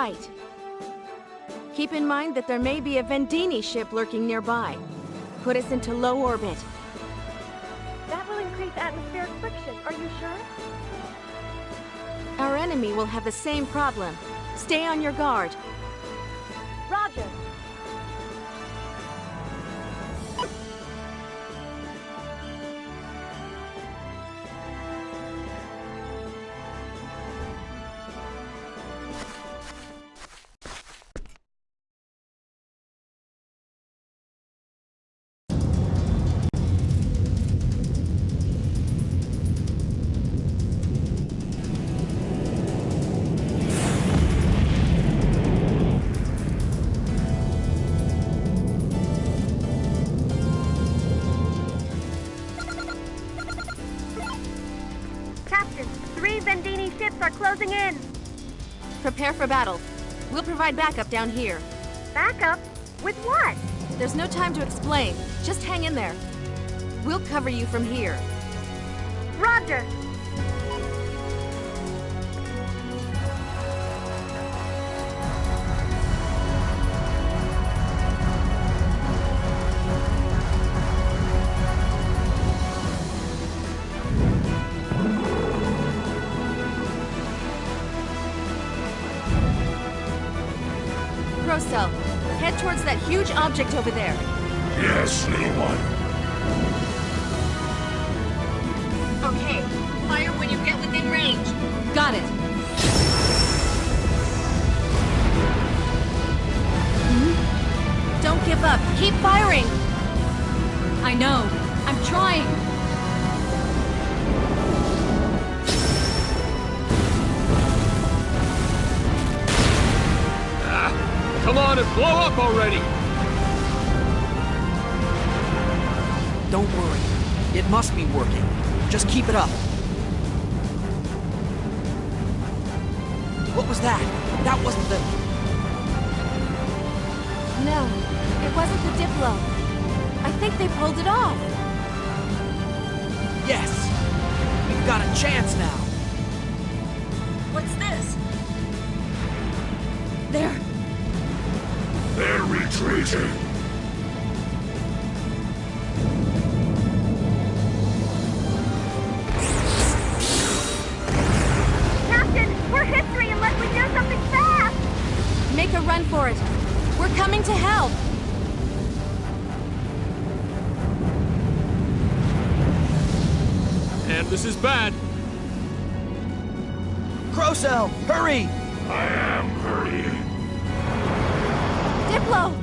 right. Keep in mind that there may be a Vendini ship lurking nearby. Put us into low orbit. That will increase atmospheric friction, are you sure? Our enemy will have the same problem. Stay on your guard. Roger. Captain, 3 Vendini ships are closing in. Prepare for battle. We'll provide backup down here. Backup? With what? There's no time to explain. Just hang in there. We'll cover you from here. Roger. Cell, head towards that huge object over there. Yes, little one. Okay, fire when you get within range. Got it. Don't give up. Keep firing. I know. I'm trying. Come on and blow up already! Don't worry. It must be working. Just keep it up. What was that? That wasn't the... No, it wasn't the Diplo. I think they pulled it off. Yes! We've got a chance now. What's this? There. They're retreating. Captain, we're history unless we do something fast! Make a run for it. We're coming to help. And this is bad. Crocell, hurry! I am hurrying. Diplo!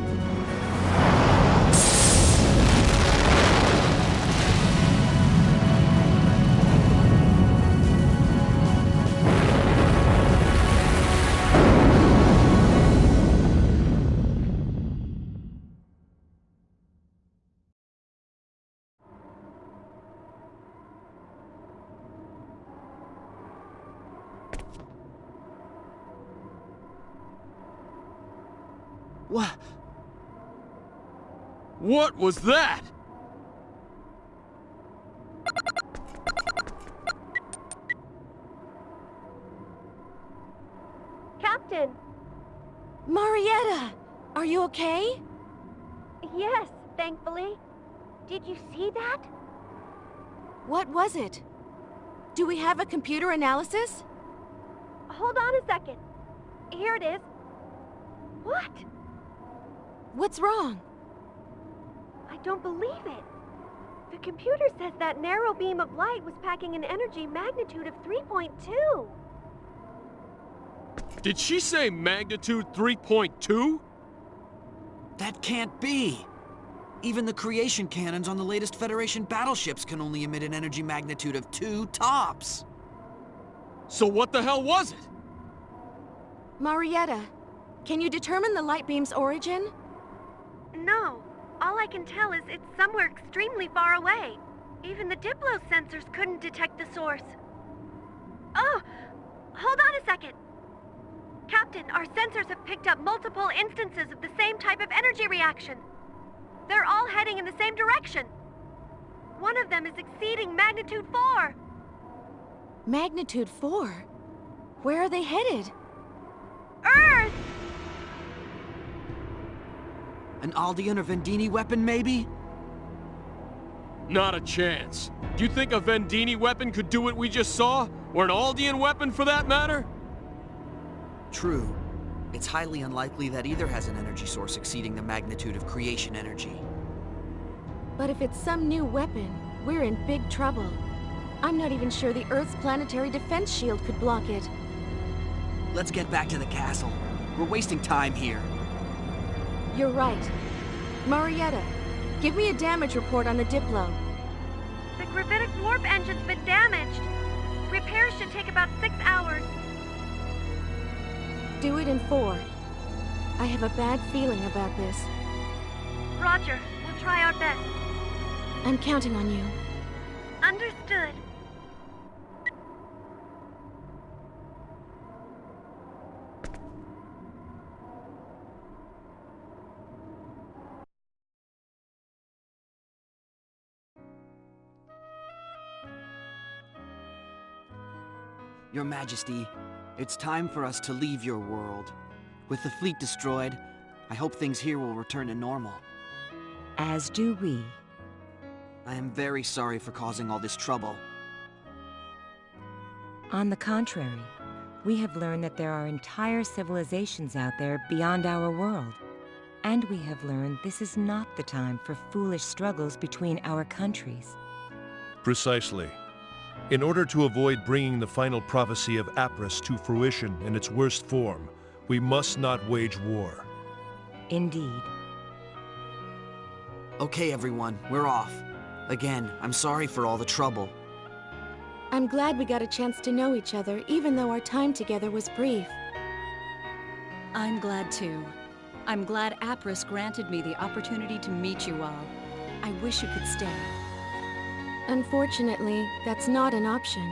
What? What was that? Captain! Marietta! Are you okay? Yes, thankfully. Did you see that? What was it? Do we have a computer analysis? Hold on a second. Here it is. What? What's wrong? I don't believe it. The computer says that narrow beam of light was packing an energy magnitude of 3.2. Did she say magnitude 3.2? That can't be. Even the creation cannons on the latest Federation battleships can only emit an energy magnitude of 2 tops. So what the hell was it? Marietta, can you determine the light beam's origin? No. All I can tell is it's somewhere extremely far away. Even the Diplo sensors couldn't detect the source. Oh! Hold on a second. Captain, our sensors have picked up multiple instances of the same type of energy reaction. They're all heading in the same direction. One of them is exceeding magnitude 4. Magnitude 4? Where are they headed? Earth! An Aldean or Vendini weapon, maybe? Not a chance. Do you think a Vendini weapon could do what we just saw? Or an Aldean weapon, for that matter? True. It's highly unlikely that either has an energy source exceeding the magnitude of creation energy. But if it's some new weapon, we're in big trouble. I'm not even sure the Earth's planetary defense shield could block it. Let's get back to the castle. We're wasting time here. You're right. Marietta, give me a damage report on the Diplo. The gravitic warp engine's been damaged. Repairs should take about 6 hours. Do it in 4. I have a bad feeling about this. Roger, we'll try our best. I'm counting on you. Understood. Your Majesty, it's time for us to leave your world. With the fleet destroyed, I hope things here will return to normal. As do we. I am very sorry for causing all this trouble. On the contrary, we have learned that there are entire civilizations out there beyond our world. And we have learned this is not the time for foolish struggles between our countries. Precisely. In order to avoid bringing the final prophecy of Apris to fruition in its worst form, we must not wage war. Indeed. Okay, everyone, we're off. Again, I'm sorry for all the trouble. I'm glad we got a chance to know each other, even though our time together was brief. I'm glad too. I'm glad Apris granted me the opportunity to meet you all. I wish you could stay. Unfortunately, that's not an option.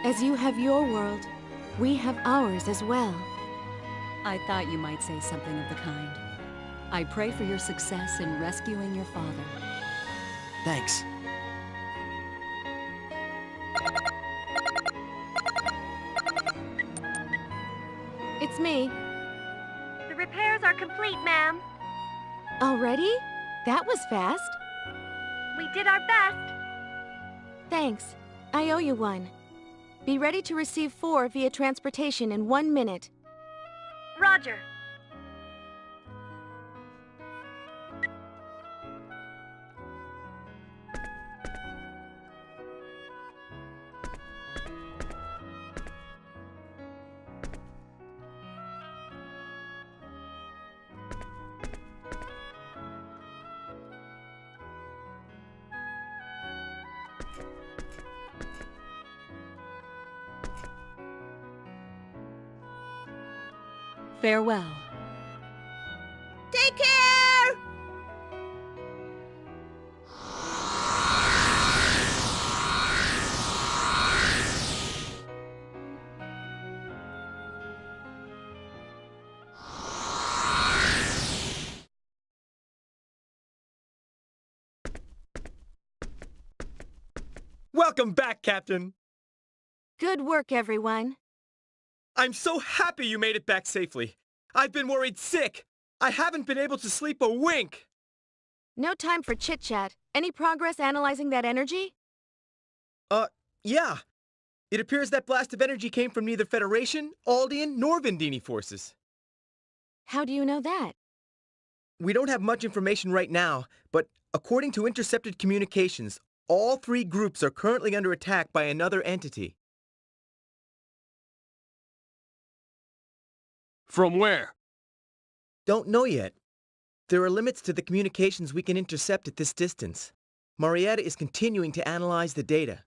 As you have your world, we have ours as well. I thought you might say something of the kind. I pray for your success in rescuing your father. Thanks. It's me. The repairs are complete, ma'am. Already? That was fast. We did our best. Thanks. I owe you one. Be ready to receive 4 via transportation in 1 minute. Roger. Farewell. Take care! Welcome back, Captain. Good work, everyone. I'm so happy you made it back safely. I've been worried sick. I haven't been able to sleep a wink. No time for chit-chat. Any progress analyzing that energy? Yeah. It appears that blast of energy came from neither Federation, Aldean, nor Vendini forces. How do you know that? We don't have much information right now, but according to intercepted communications, all 3 groups are currently under attack by another entity. From where? Don't know yet. There are limits to the communications we can intercept at this distance. Marietta is continuing to analyze the data.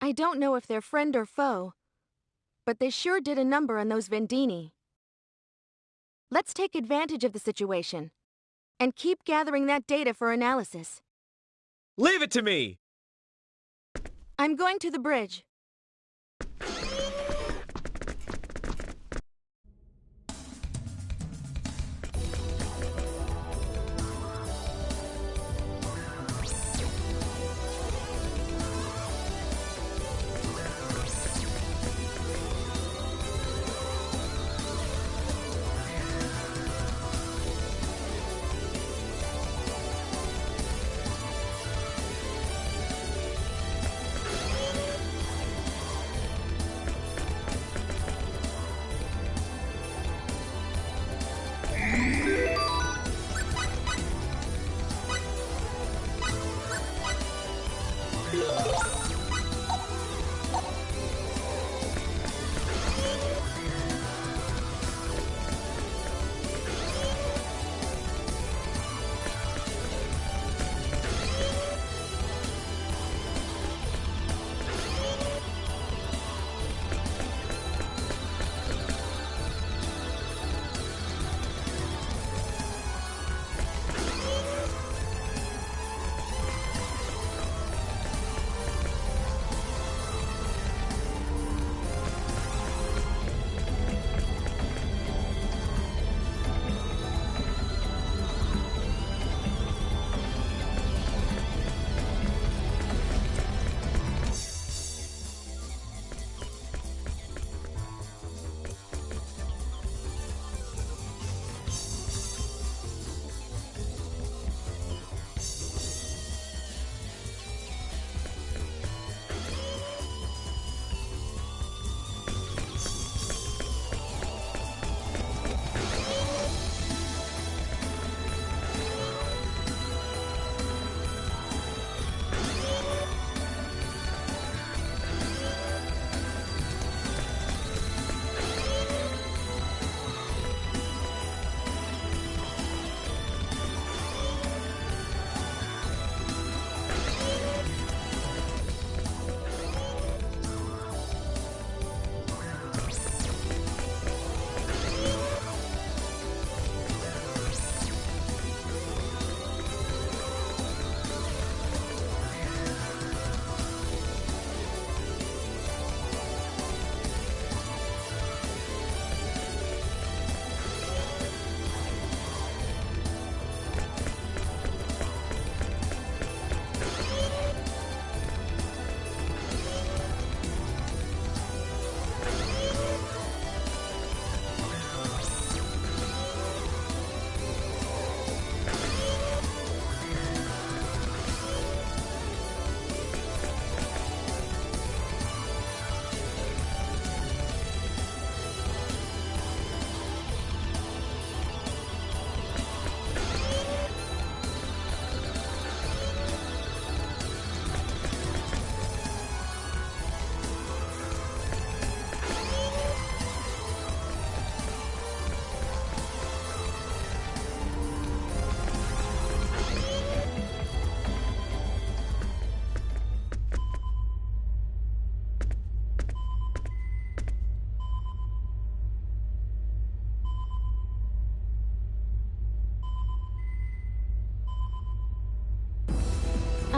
I don't know if they're friend or foe, but they sure did a number on those Vendini. Let's take advantage of the situation and keep gathering that data for analysis. Leave it to me! I'm going to the bridge.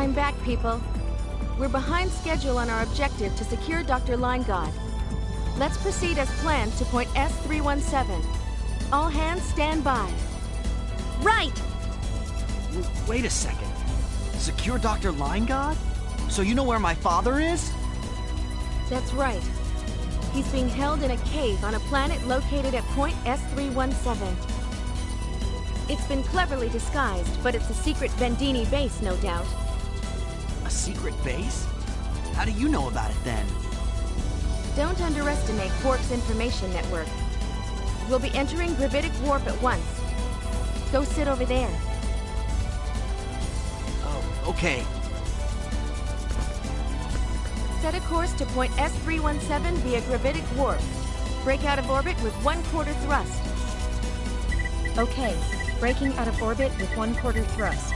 I'm back, people. We're behind schedule on our objective to secure Dr. Linegaard. Let's proceed as planned to point S317. All hands stand by. Right! Wait a second. Secure Dr. Linegaard? So you know where my father is? That's right. He's being held in a cave on a planet located at point S317. It's been cleverly disguised, but it's a secret Vendini base, no doubt. A secret base? How do you know about it then? Don't underestimate Quark's information network. We'll be entering gravitic warp at once. Go sit over there. Oh, okay. Set a course to point S317 via gravitic warp. Break out of orbit with 1/4 thrust. Okay, breaking out of orbit with 1/4 thrust.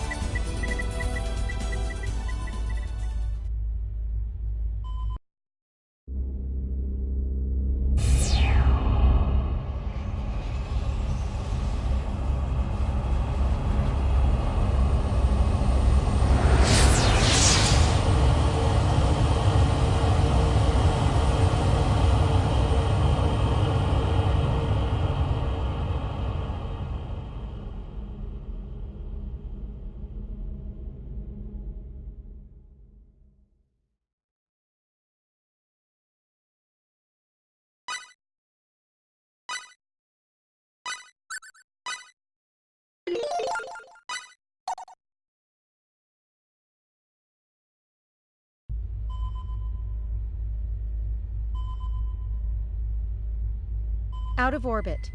Out of orbit.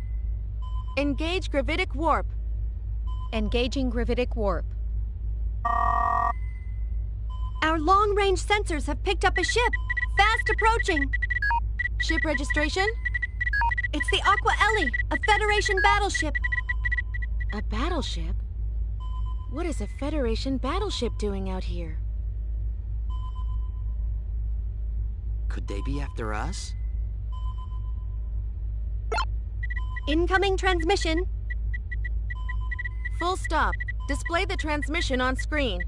Engage gravitic warp. Engaging gravitic warp. Our long-range sensors have picked up a ship. Fast approaching. Ship registration? It's the Aqua Ellie, a Federation battleship. A battleship? What is a Federation battleship doing out here? Could they be after us? Incoming transmission. Full stop. Display the transmission on screen.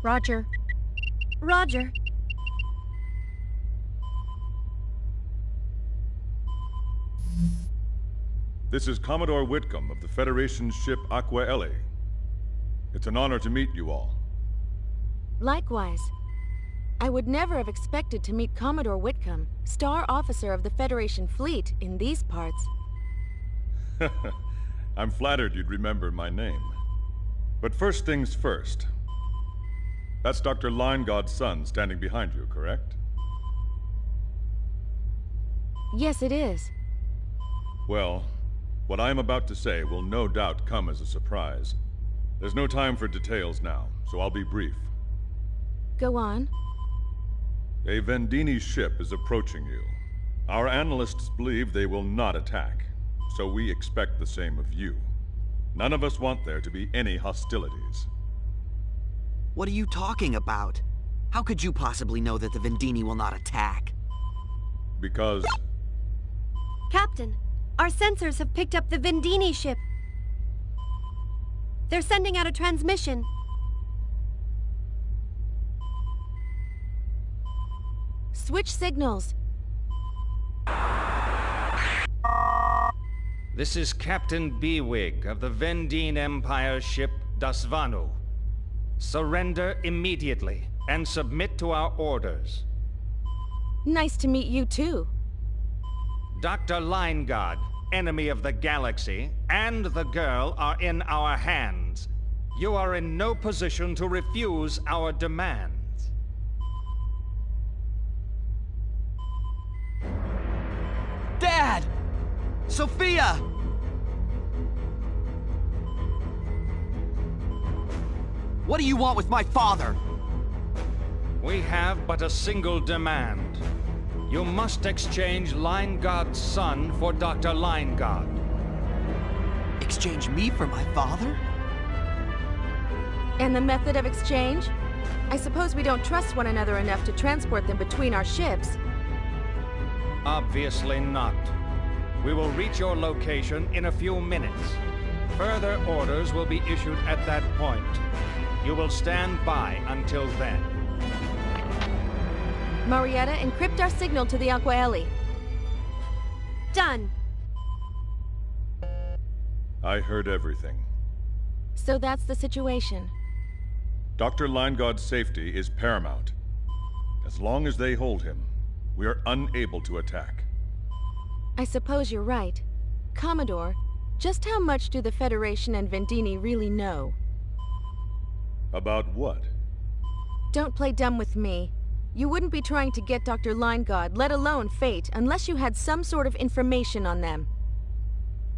Roger. Roger. This is Commodore Whitcomb of the Federation ship Aqua Ellie. It's an honor to meet you all. Likewise. I would never have expected to meet Commodore Whitcomb, Star Officer of the Federation Fleet, in these parts. I'm flattered you'd remember my name. But first things first. That's Dr. Linegaard's son standing behind you, correct? Yes, it is. Well, what I am about to say will no doubt come as a surprise. There's no time for details now, so I'll be brief. Go on. A Vendini ship is approaching you. Our analysts believe they will not attack, so we expect the same of you. None of us want there to be any hostilities. What are you talking about? How could you possibly know that the Vendini will not attack? Because... Captain, our sensors have picked up the Vendini ship. They're sending out a transmission. Switch signals. This is Captain Beewig of the Vendine Empire ship Dasvanu. Surrender immediately and submit to our orders. Nice to meet you too. Dr. Linegaard, enemy of the galaxy, and the girl are in our hands. You are in no position to refuse our demands. Dad! Sophia! What do you want with my father? We have but a single demand. You must exchange Linegaard's son for Dr. Linegaard. Exchange me for my father? And the method of exchange? I suppose we don't trust one another enough to transport them between our ships. Obviously not. We will reach your location in a few minutes. Further orders will be issued at that point. You will stand by until then. Marietta, encrypt our signal to the Aqua Ellie. Done. I heard everything. So that's the situation. Dr. Linegod's safety is paramount. As long as they hold him, we are unable to attack. I suppose you're right. Commodore, just how much do the Federation and Vendini really know? About what? Don't play dumb with me. You wouldn't be trying to get Dr. Linegod, let alone Fate, unless you had some sort of information on them.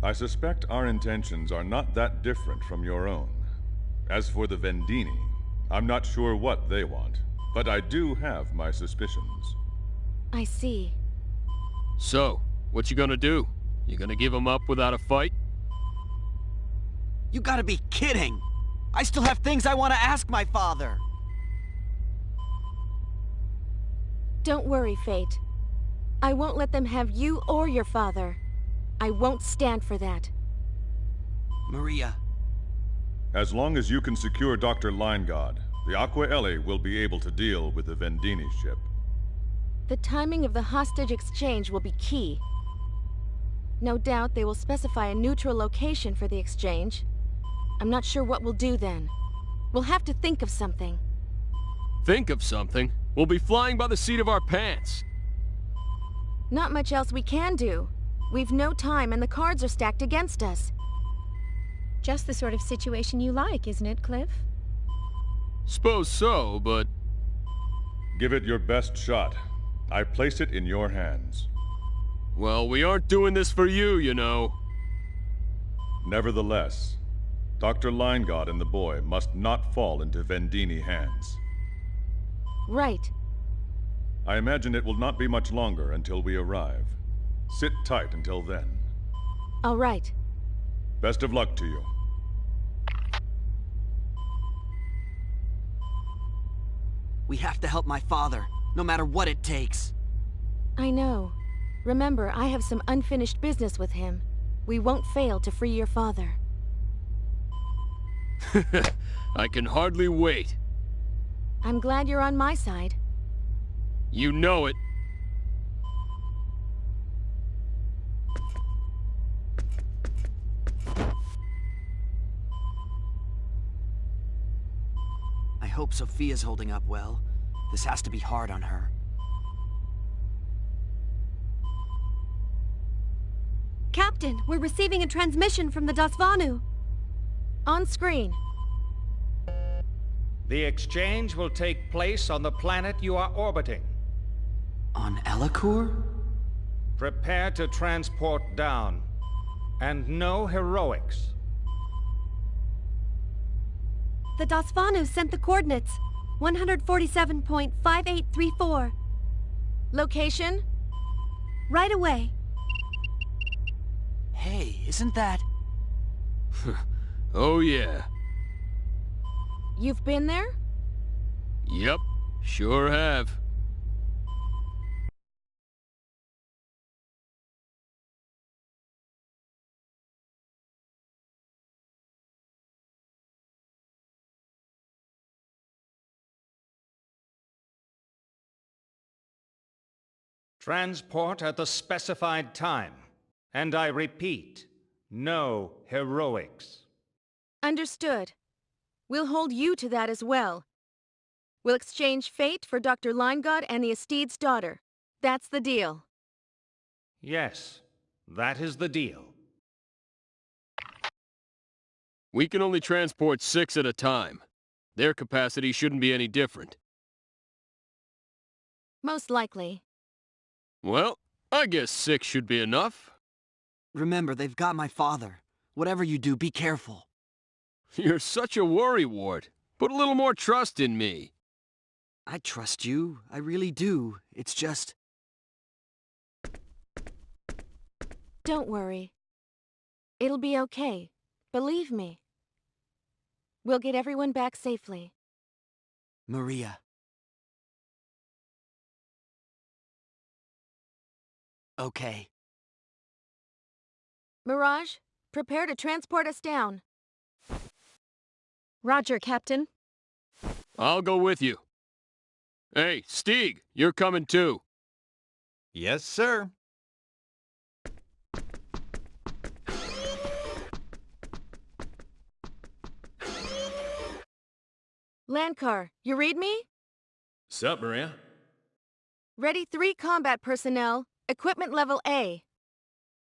I suspect our intentions are not that different from your own. As for the Vendini, I'm not sure what they want, but I do have my suspicions. I see. So, what you gonna do? You gonna give him up without a fight? You gotta be kidding! I still have things I want to ask my father! Don't worry, Fate. I won't let them have you or your father. I won't stand for that. Maria. As long as you can secure Dr. Linegod, the Aqua Ellie will be able to deal with the Vendini ship. The timing of the hostage exchange will be key. No doubt they will specify a neutral location for the exchange. I'm not sure what we'll do then. We'll have to think of something. Think of something? We'll be flying by the seat of our pants. Not much else we can do. We've no time and the cards are stacked against us. Just the sort of situation you like, isn't it, Cliff? Suppose so, but... Give it your best shot. I place it in your hands. Well, we aren't doing this for you, you know. Nevertheless, Dr. Linegod and the boy must not fall into Vendini hands. Right. I imagine it will not be much longer until we arrive. Sit tight until then. All right. Best of luck to you. We have to help my father, no matter what it takes. I know. Remember, I have some unfinished business with him. We won't fail to free your father. I can hardly wait. I'm glad you're on my side. You know it. I hope Sophia's holding up well. This has to be hard on her. Captain, we're receiving a transmission from the Dasvanu. On screen. The exchange will take place on the planet you are orbiting. On Elikur? Prepare to transport down. And no heroics. The Dasvanu sent the coordinates. 147.5834. Location? Right away. Hey, isn't that... Oh yeah. You've been there? Yep, sure have. Transport at the specified time. And I repeat, no heroics. Understood. We'll hold you to that as well. We'll exchange Fate for Dr. Linegod and the Esteed's daughter. That's the deal. Yes, that is the deal. We can only transport 6 at a time. Their capacity shouldn't be any different. Most likely. Well, I guess 6 should be enough. Remember, they've got my father. Whatever you do, be careful. You're such a worrywart. Put a little more trust in me. I trust you. I really do. It's just... Don't worry. It'll be okay. Believe me. We'll get everyone back safely. Maria. Okay. Mirage, prepare to transport us down. Roger, Captain. I'll go with you. Hey, Stieg, you're coming too. Yes, sir. Landcar, you read me? Sup, Maria? Ready 3 combat personnel, equipment level A.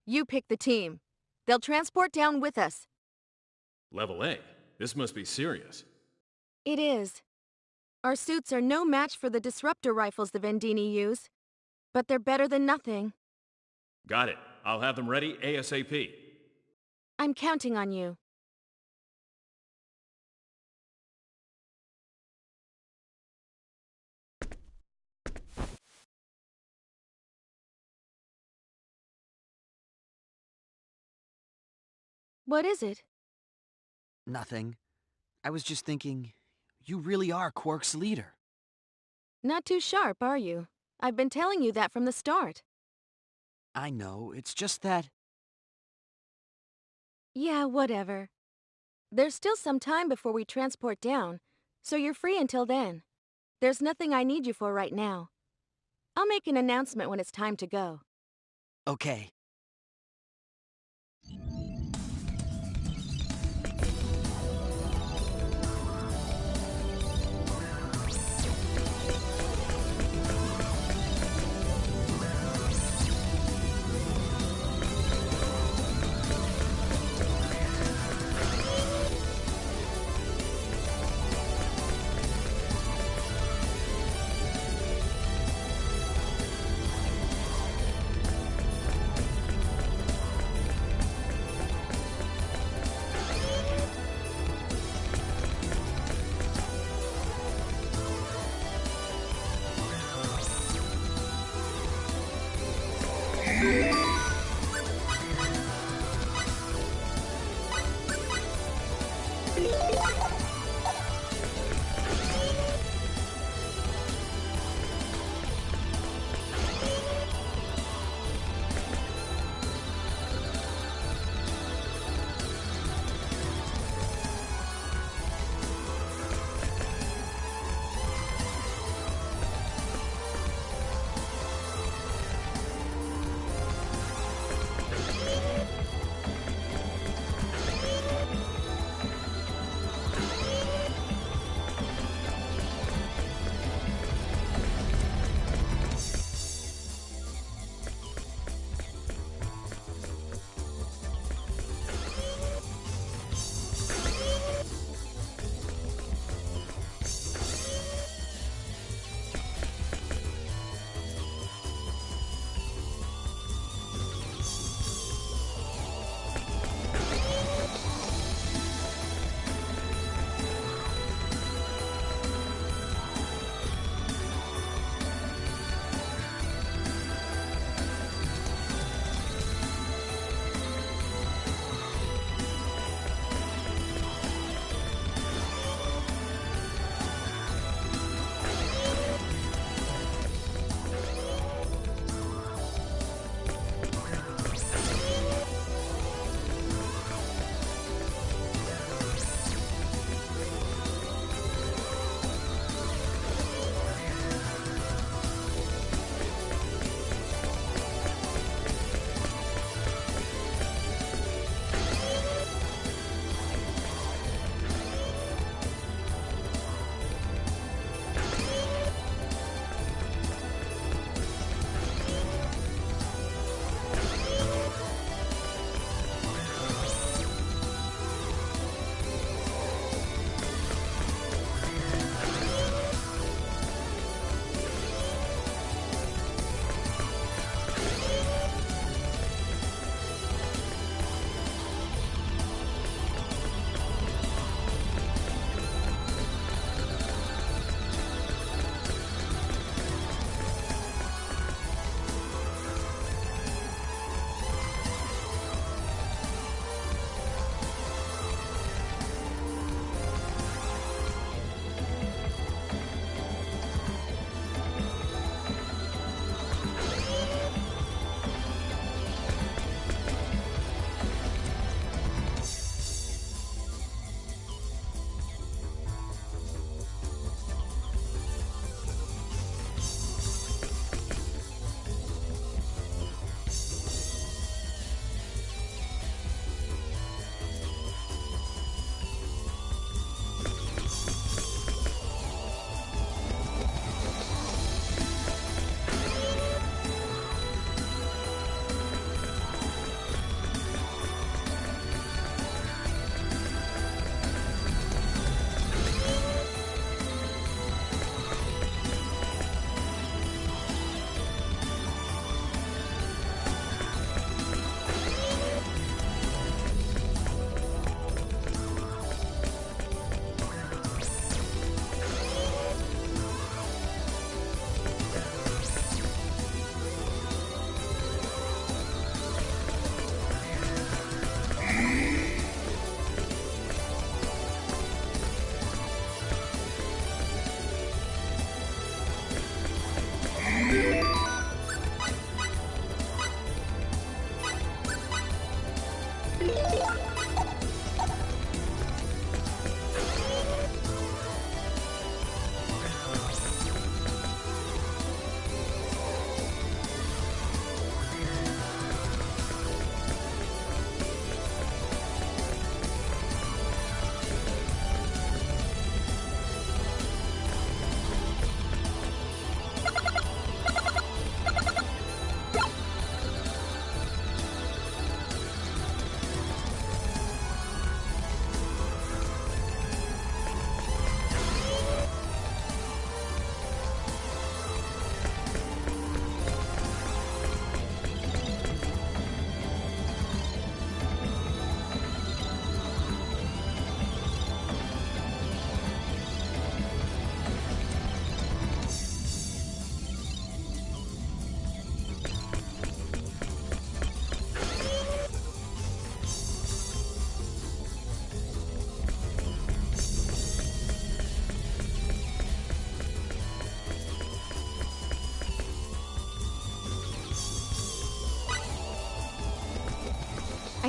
You pick the team. They'll transport down with us. Level A? This must be serious. It is. Our suits are no match for the disruptor rifles the Vendini use, but they're better than nothing. Got it. I'll have them ready ASAP. I'm counting on you. What is it? Nothing. I was just thinking, you really are Quark's leader. Not too sharp, are you? I've been telling you that from the start. I know, it's just that... Yeah, whatever. There's still some time before we transport down, so you're free until then. There's nothing I need you for right now. I'll make an announcement when it's time to go. Okay.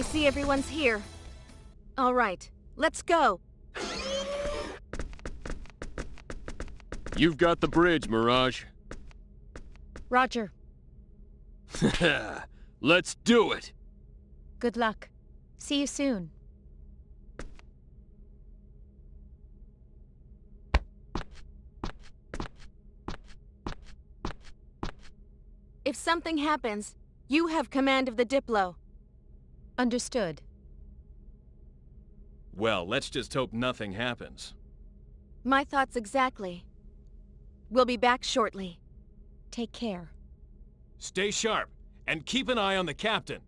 see everyone's here. All right, let's go. You've got the bridge, Mirage. Roger. Let's do it! Good luck. See you soon. If something happens, you have command of the Diplo. Understood. Well, let's just hope nothing happens. My thoughts exactly. We'll be back shortly. Take care. Stay sharp, and keep an eye on the captain.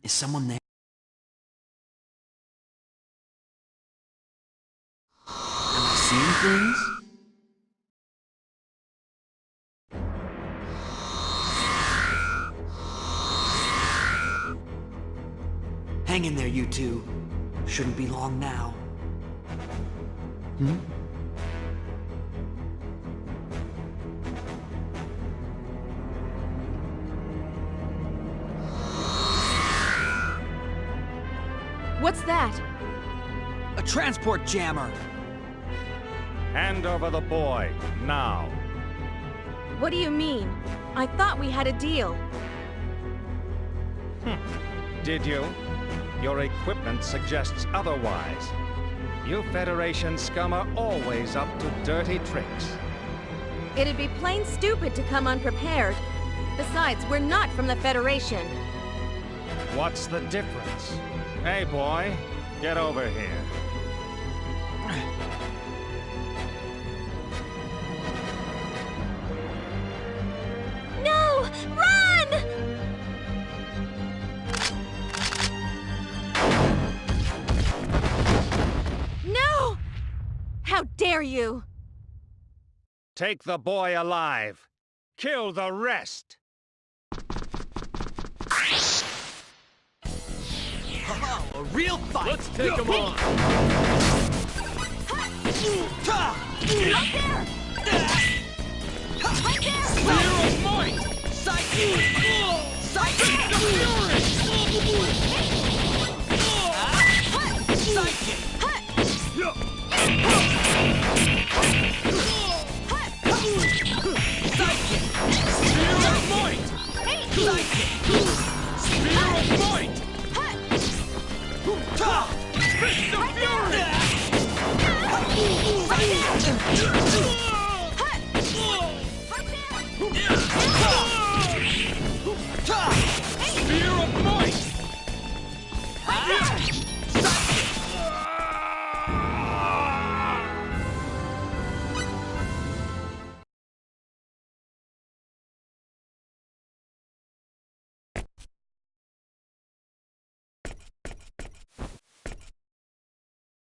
Is someone there? Am I seeing things? Hang in there, you two. Shouldn't be long now. What's that? A transport jammer! Hand over the boy, now. What do you mean? I thought we had a deal. Did you? Your equipment suggests otherwise. You Federation scum are always up to dirty tricks. It'd be plain stupid to come unprepared. Besides, we're not from the Federation. What's the difference? Hey, boy, get over here. No! Run! No! How dare you! Take the boy alive. Kill the rest. Oh, a real fight! Let's take him on! Spear of might!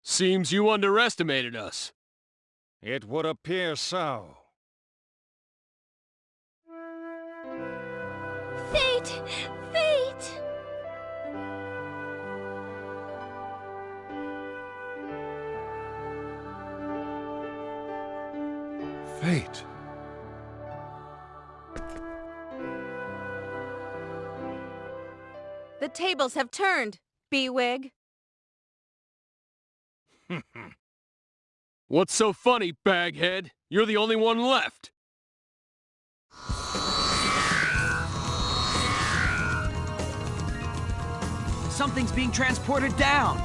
Seems you underestimated us. It would appear so. Fate! Fate! Fate. The tables have turned, B-Wig. What's so funny, baghead? You're the only one left. Something's being transported down!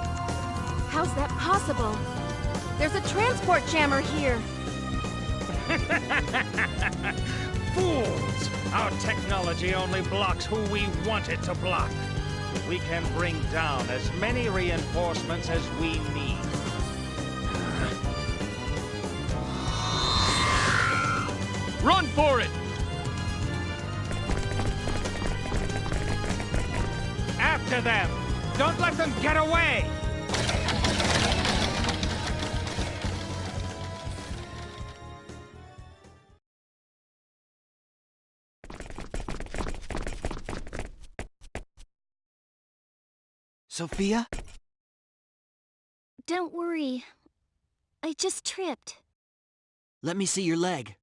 How's that possible? There's a transport jammer here. Fools! Our technology only blocks who we want it to block. We can bring down as many reinforcements as we need. Run for it! After them! Don't let them get away! Sophia? Don't worry. I just tripped. Let me see your leg.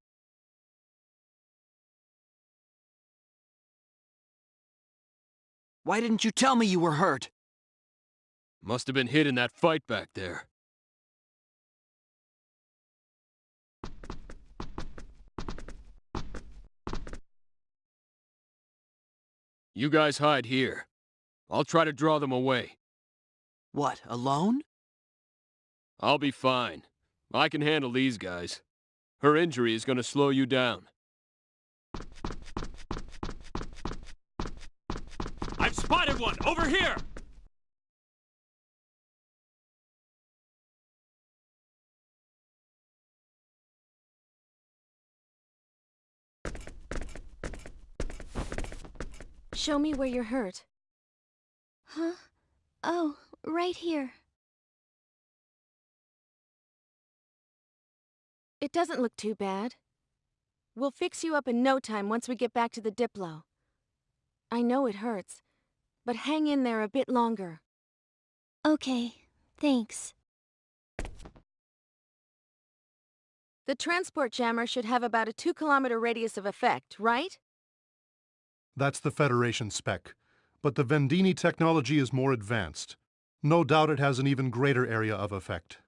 Why didn't you tell me you were hurt? Must have been hit in that fight back there. You guys hide here. I'll try to draw them away. What, alone? I'll be fine. I can handle these guys. Her injury is going to slow you down. I've spotted one! Over here! Show me where you're hurt. Huh? Oh, right here. It doesn't look too bad. We'll fix you up in no time once we get back to the Diplo. I know it hurts, but hang in there a bit longer. Okay, thanks. The transport jammer should have about a 2-kilometer radius of effect, right? That's the Federation spec. But the Vendini technology is more advanced. No doubt it has an even greater area of effect.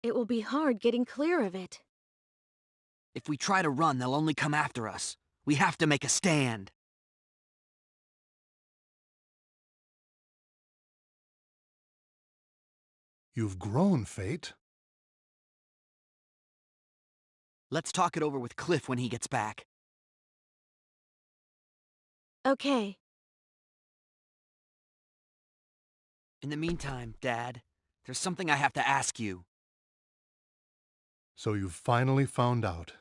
It will be hard getting clear of it. If we try to run, they'll only come after us. We have to make a stand. You've grown, Fate. Let's talk it over with Cliff when he gets back. Okay. In the meantime, Dad, there's something I have to ask you. So you've finally found out.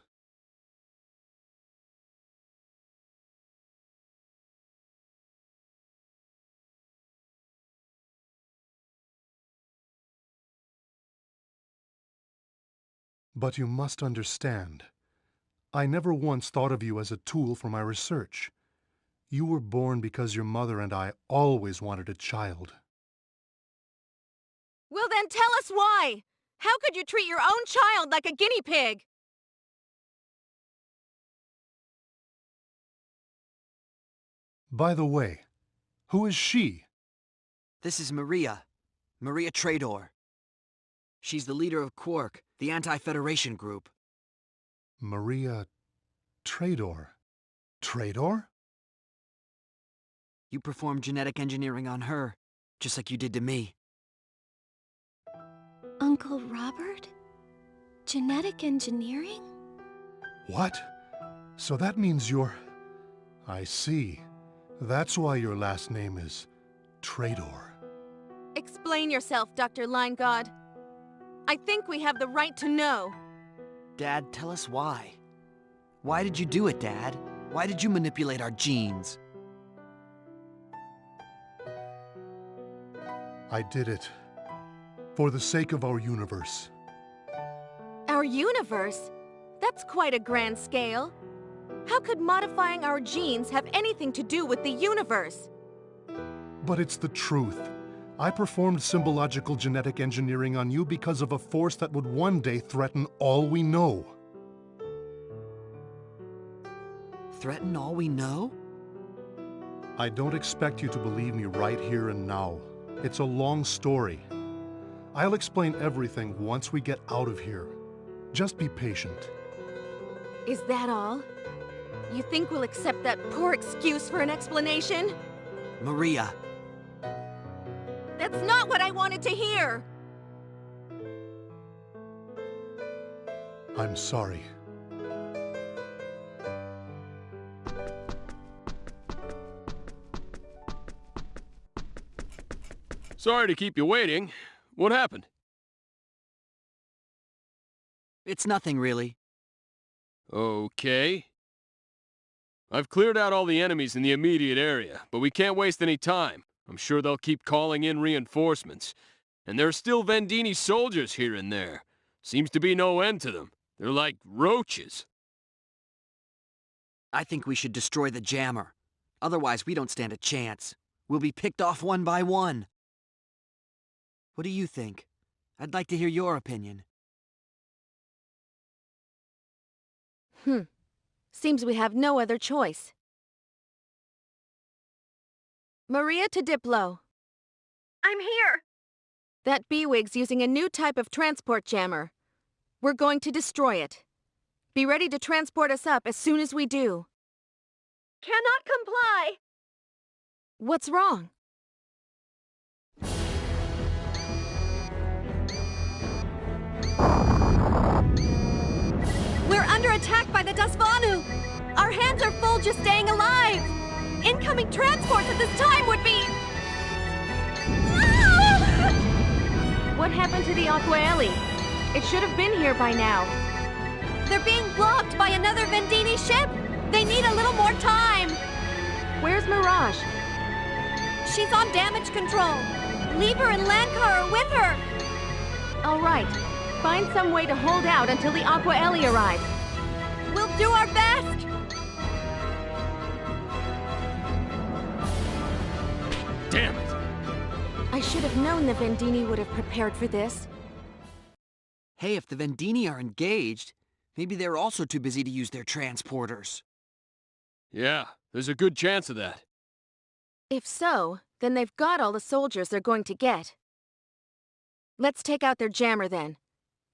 But you must understand, I never once thought of you as a tool for my research. You were born because your mother and I always wanted a child. Well then tell us why! How could you treat your own child like a guinea pig? By the way, who is she? This is Maria. Maria Trador. She's the leader of Quark, the anti-Federation group. Maria Trador. Trador? You performed genetic engineering on her, just like you did to me. Uncle Robert? Genetic engineering? What? So that means you're... I see. That's why your last name is Trador. Explain yourself, Dr. Linegaud. I think we have the right to know. Dad, tell us why. Why did you do it, Dad? Why did you manipulate our genes? I did it. For the sake of our universe. Our universe? That's quite a grand scale. How could modifying our genes have anything to do with the universe? But it's the truth. I performed symbological genetic engineering on you because of a force that would one day threaten all we know. Threaten all we know? I don't expect you to believe me right here and now. It's a long story. I'll explain everything once we get out of here. Just be patient. Is that all? You think we'll accept that poor excuse for an explanation? Maria. That's not what I wanted to hear! I'm sorry. Sorry to keep you waiting. What happened? It's nothing, really. Okay. I've cleared out all the enemies in the immediate area, but we can't waste any time. I'm sure they'll keep calling in reinforcements. And there are still Vendini soldiers here and there. Seems to be no end to them. They're like roaches. I think we should destroy the jammer. Otherwise, we don't stand a chance. We'll be picked off one by one. What do you think? I'd like to hear your opinion. Seems we have no other choice. Maria to Diplo. I'm here! That B-Wig's using a new type of transport jammer. We're going to destroy it. Be ready to transport us up as soon as we do. Cannot comply! What's wrong? We're under attack by the Dasvanu! Our hands are full just staying alive! Incoming transports at this time would be... What happened to the Aquaeli? It should have been here by now. They're being blocked by another Vendini ship! They need a little more time! Where's Mirage? She's on damage control. Lieber and Lankar are with her! All right. Find some way to hold out until the Aquaeli arrive. We'll do our best! Damn it! I should have known the Vendini would have prepared for this. Hey, if the Vendini are engaged, maybe they're also too busy to use their transporters. Yeah, there's a good chance of that. If so, then they've got all the soldiers they're going to get. Let's take out their jammer then.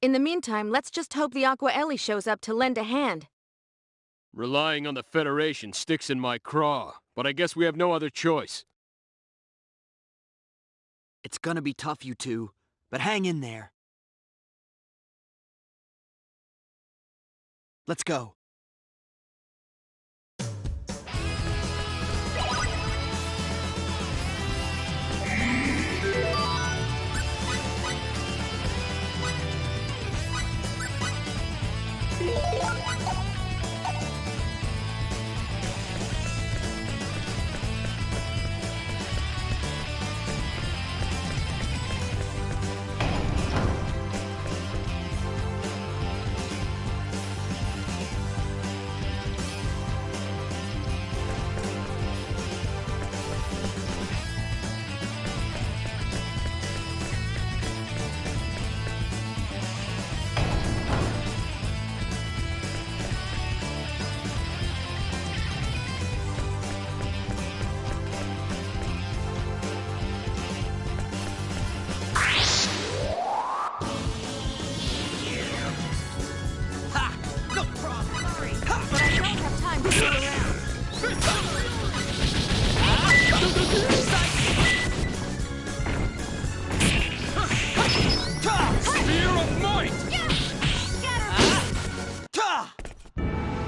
In the meantime, let's just hope the Aquaeli shows up to lend a hand. Relying on the Federation sticks in my craw, but I guess we have no other choice. It's gonna be tough, you two, but hang in there. Let's go.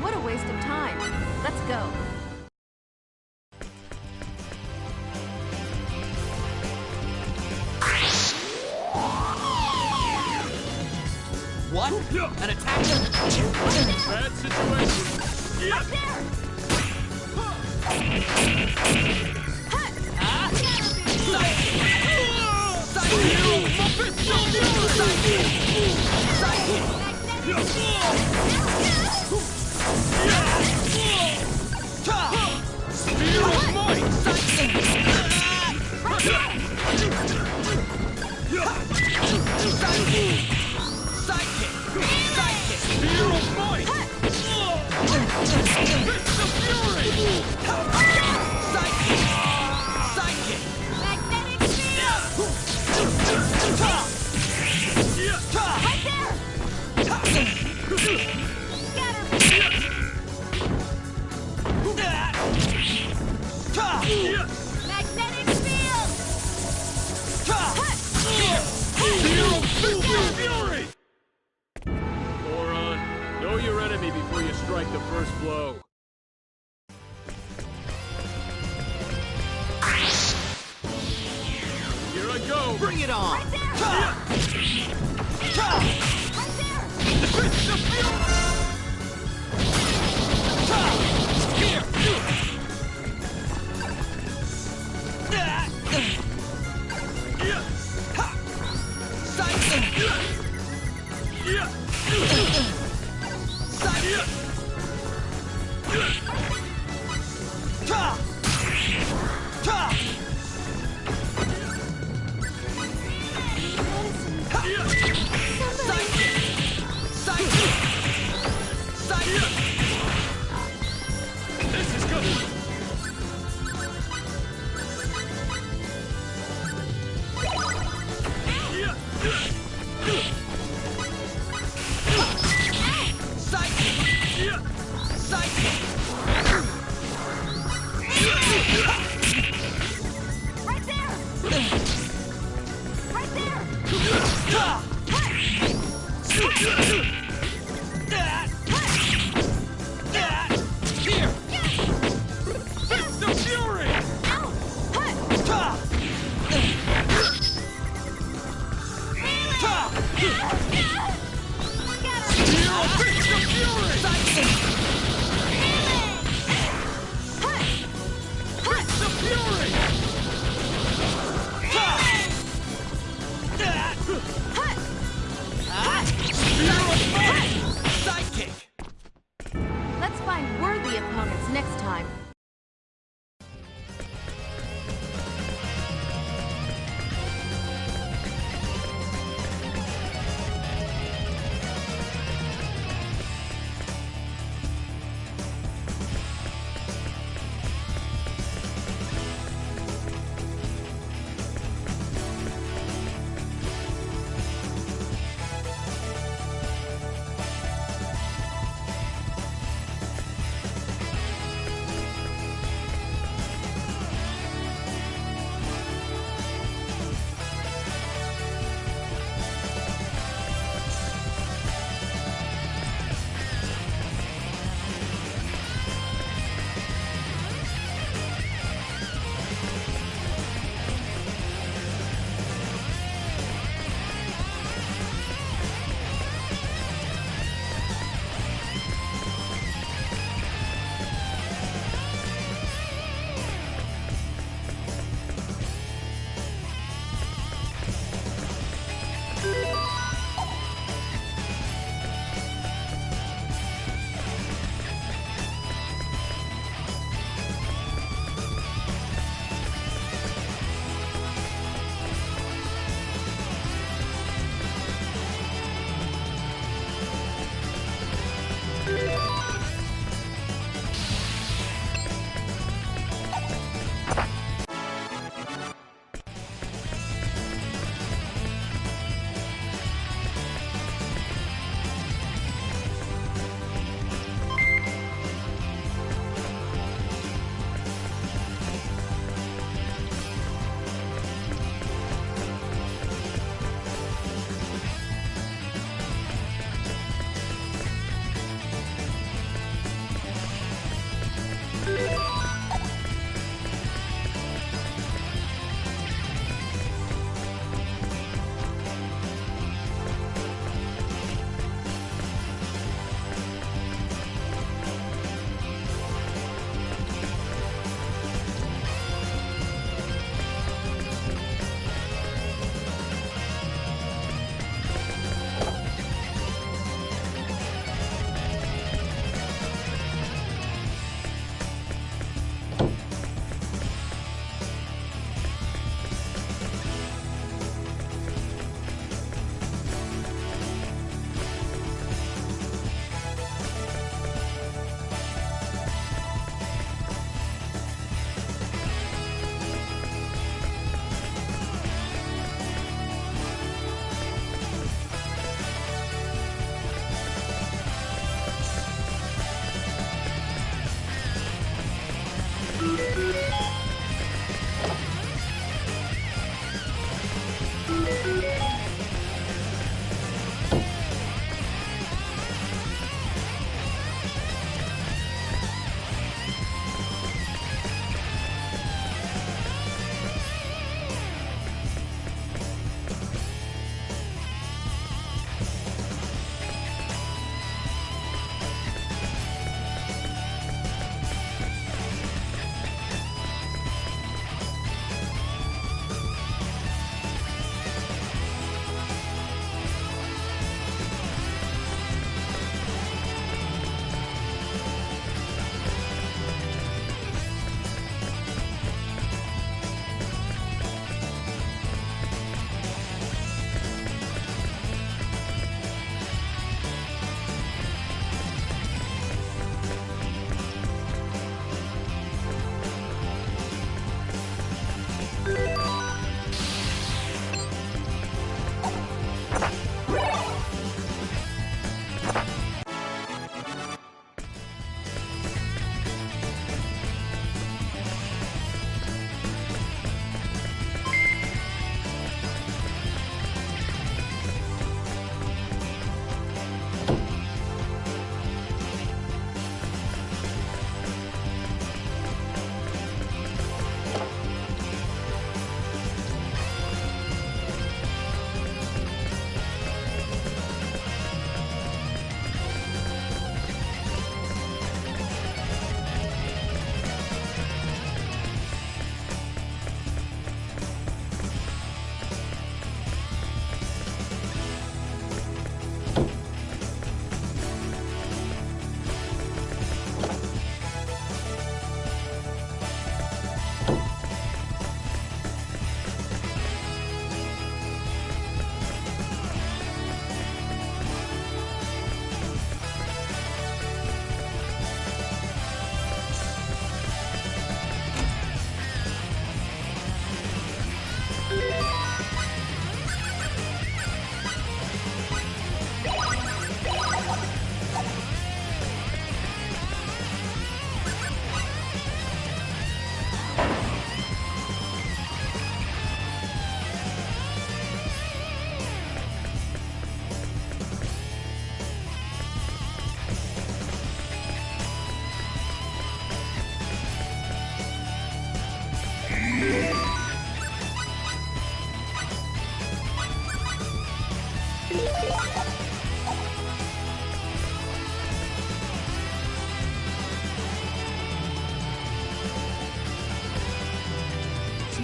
What a waste of time. Let's go. What? An attack? Bad situation. Right there! Know your enemy before you strike the first blow. Here I go! Bring it on! Right there! Let's find worthy opponents next time.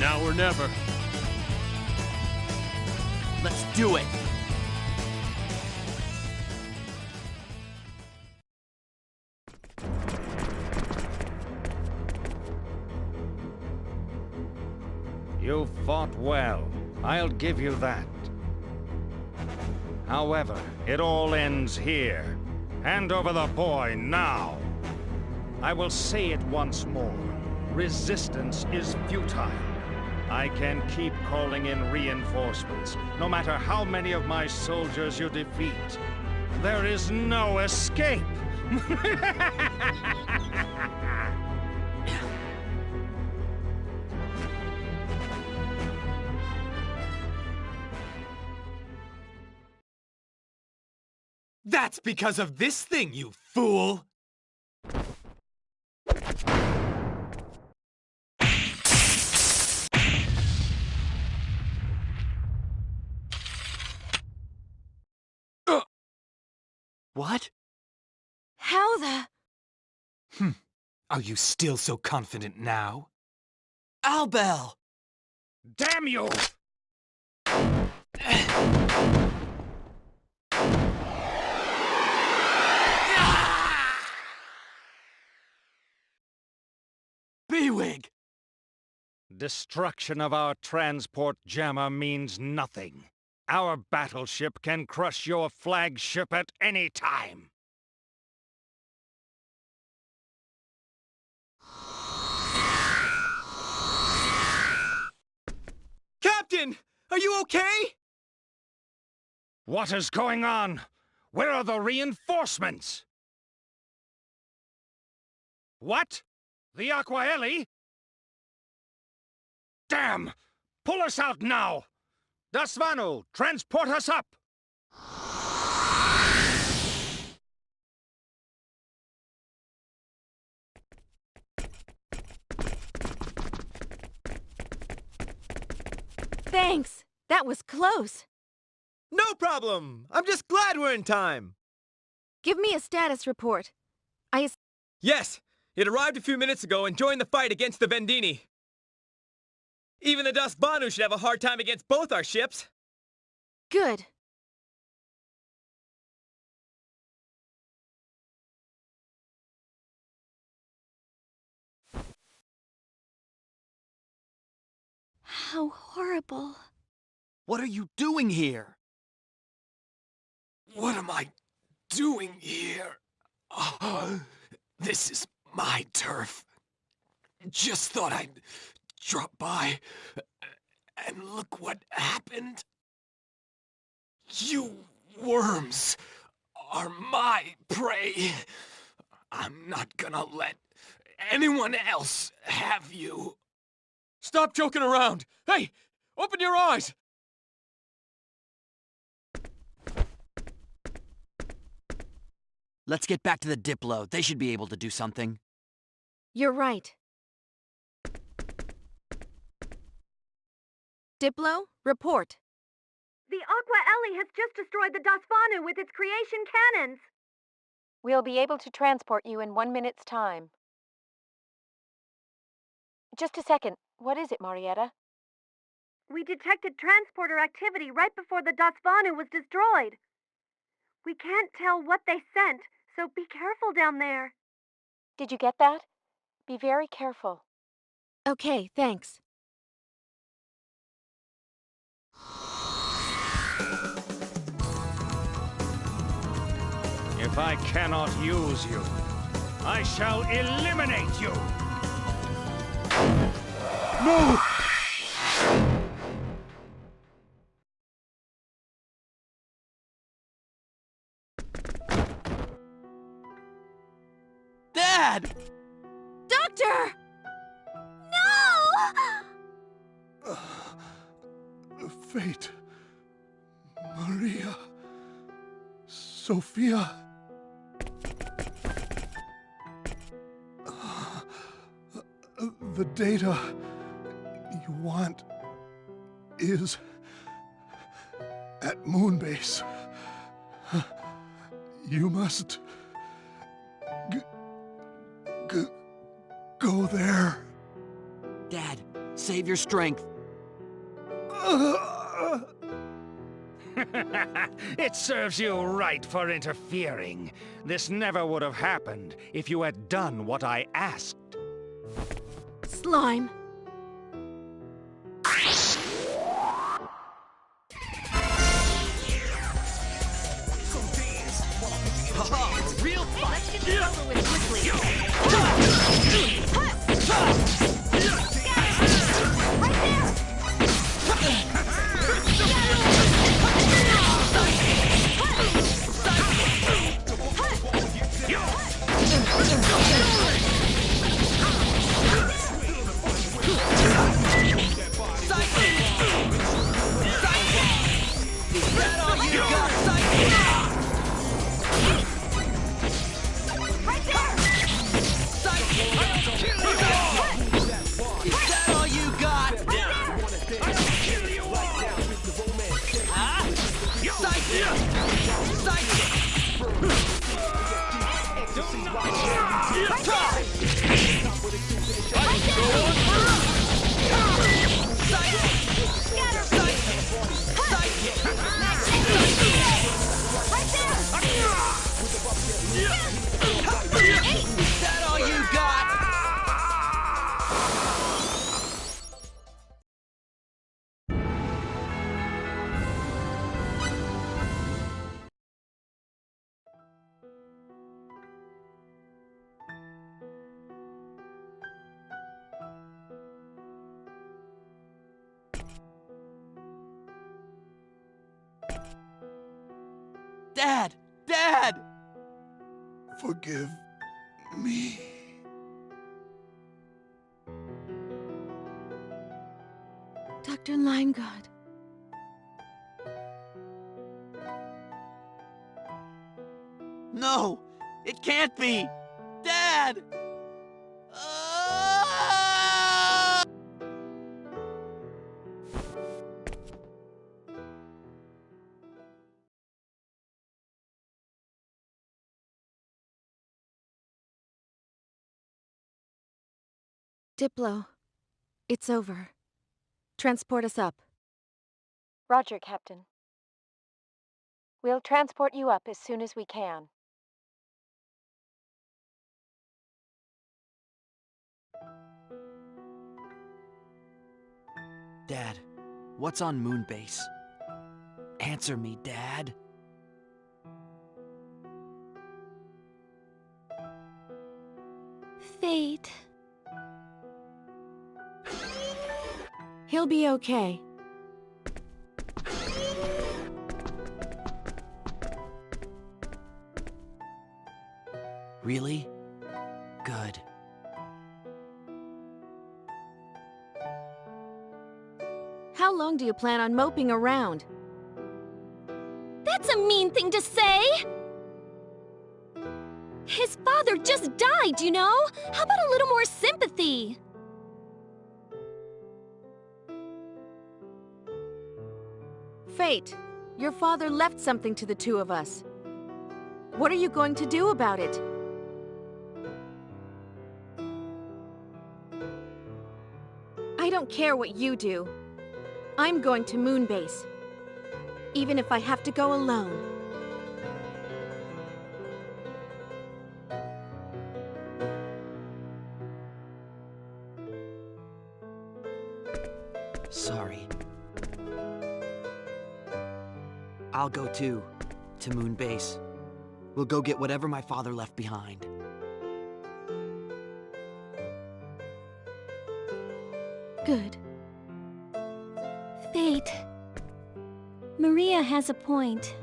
now or never. Let's do it! You fought well. I'll give you that. However, it all ends here. Hand over the boy now. I will say it once more. Resistance is futile. I can keep calling in reinforcements, no matter how many of my soldiers you defeat. There is no escape! That's because of this thing, you fool! What? How the... Are you still so confident now? Albel! Damn you! Beewig! Destruction of our transport jammer means nothing. Our battleship can crush your flagship at any time. Captain! Are you okay? What is going on? Where are the reinforcements? What? The Aquaeli? Damn! Pull us out now! Dasvanu, transport us up! Thanks! That was close. No problem! I'm just glad we're in time! Give me a status report. Yes! It arrived a few minutes ago and joined the fight against the Vendini. Even the Dasvanu should have a hard time against both our ships. Good. How horrible. What are you doing here? What am I doing here? This is my turf. Just thought I'd drop by, and look what happened. You worms are my prey. I'm not gonna let anyone else have you. Stop joking around! Hey! Open your eyes! Let's get back to the Diplo. They should be able to do something. You're right. Diplo, report. The Aquaeli has just destroyed the Dasvanu with its creation cannons. We'll be able to transport you in 1 minute's time. Just a second. What is it, Marietta? We detected transporter activity right before the Dasvanu was destroyed. We can't tell what they sent, so be careful down there. Did you get that? Be very careful. Okay, thanks. If I cannot use you, I shall eliminate you! No! Dad! Doctor! No! Fate. Maria. Sophia. The data you want is at Moonbase. You must go there. Dad, Save your strength. It serves you right for interfering. This never would have happened if you had done what I asked. Slime. Haha, real fun! Let's get this over with quickly. Dad! Dad! Forgive me. Dr. Limegod. No! It can't be! Dad! Diplo, it's over. Transport us up. Roger, Captain. We'll transport you up as soon as we can. Dad, what's on Moonbase? Answer me, Dad. Fate. He'll be okay. Really? Good. How long do you plan on moping around? That's a mean thing to say! His father just died, you know? How about a little more sympathy? Fate, your father left something to the two of us. What are you going to do about it? I don't care what you do. I'm going to Moonbase. Even if I have to go alone. Sorry. I'll go too, to Moonbase. We'll go get whatever my father left behind. Good. Fate. Maria has a point.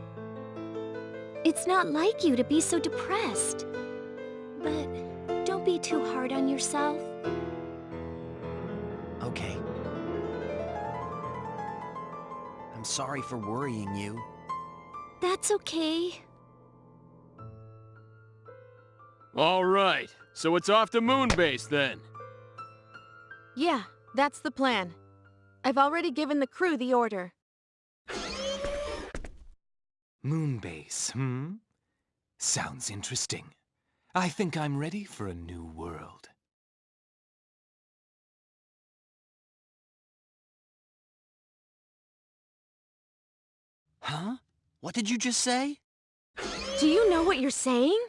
It's not like you to be so depressed. But don't be too hard on yourself. Okay. I'm sorry for worrying you. That's okay. All right, so it's off to Moonbase then. Yeah, that's the plan. I've already given the crew the order. Moonbase, Sounds interesting. I think I'm ready for a new world. Huh? What did you just say? Do you know what you're saying?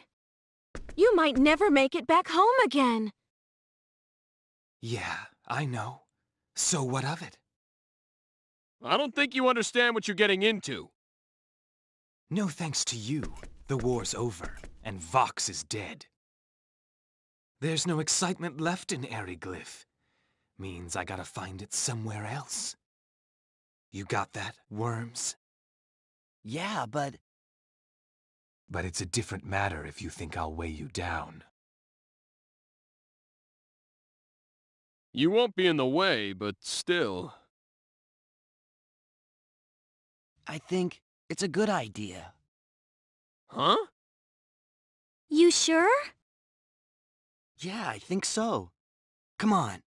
You might never make it back home again. Yeah, I know. So what of it? I don't think you understand what you're getting into. No thanks to you, the war's over, and Vox is dead. There's no excitement left in Eriglyph. Means I gotta find it somewhere else. You got that, Worms? Yeah, but... But it's a different matter if you think I'll weigh you down. You won't be in the way, but still. I think it's a good idea. Huh? You sure? Yeah, I think so. Come on.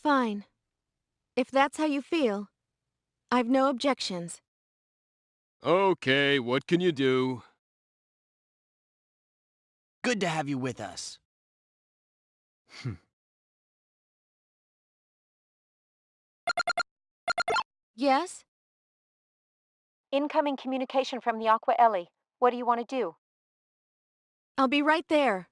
Fine. If that's how you feel, I've no objections. Okay, what can you do? Good to have you with us. Yes? Incoming communication from the Aqua Ellie. What do you want to do? I'll be right there.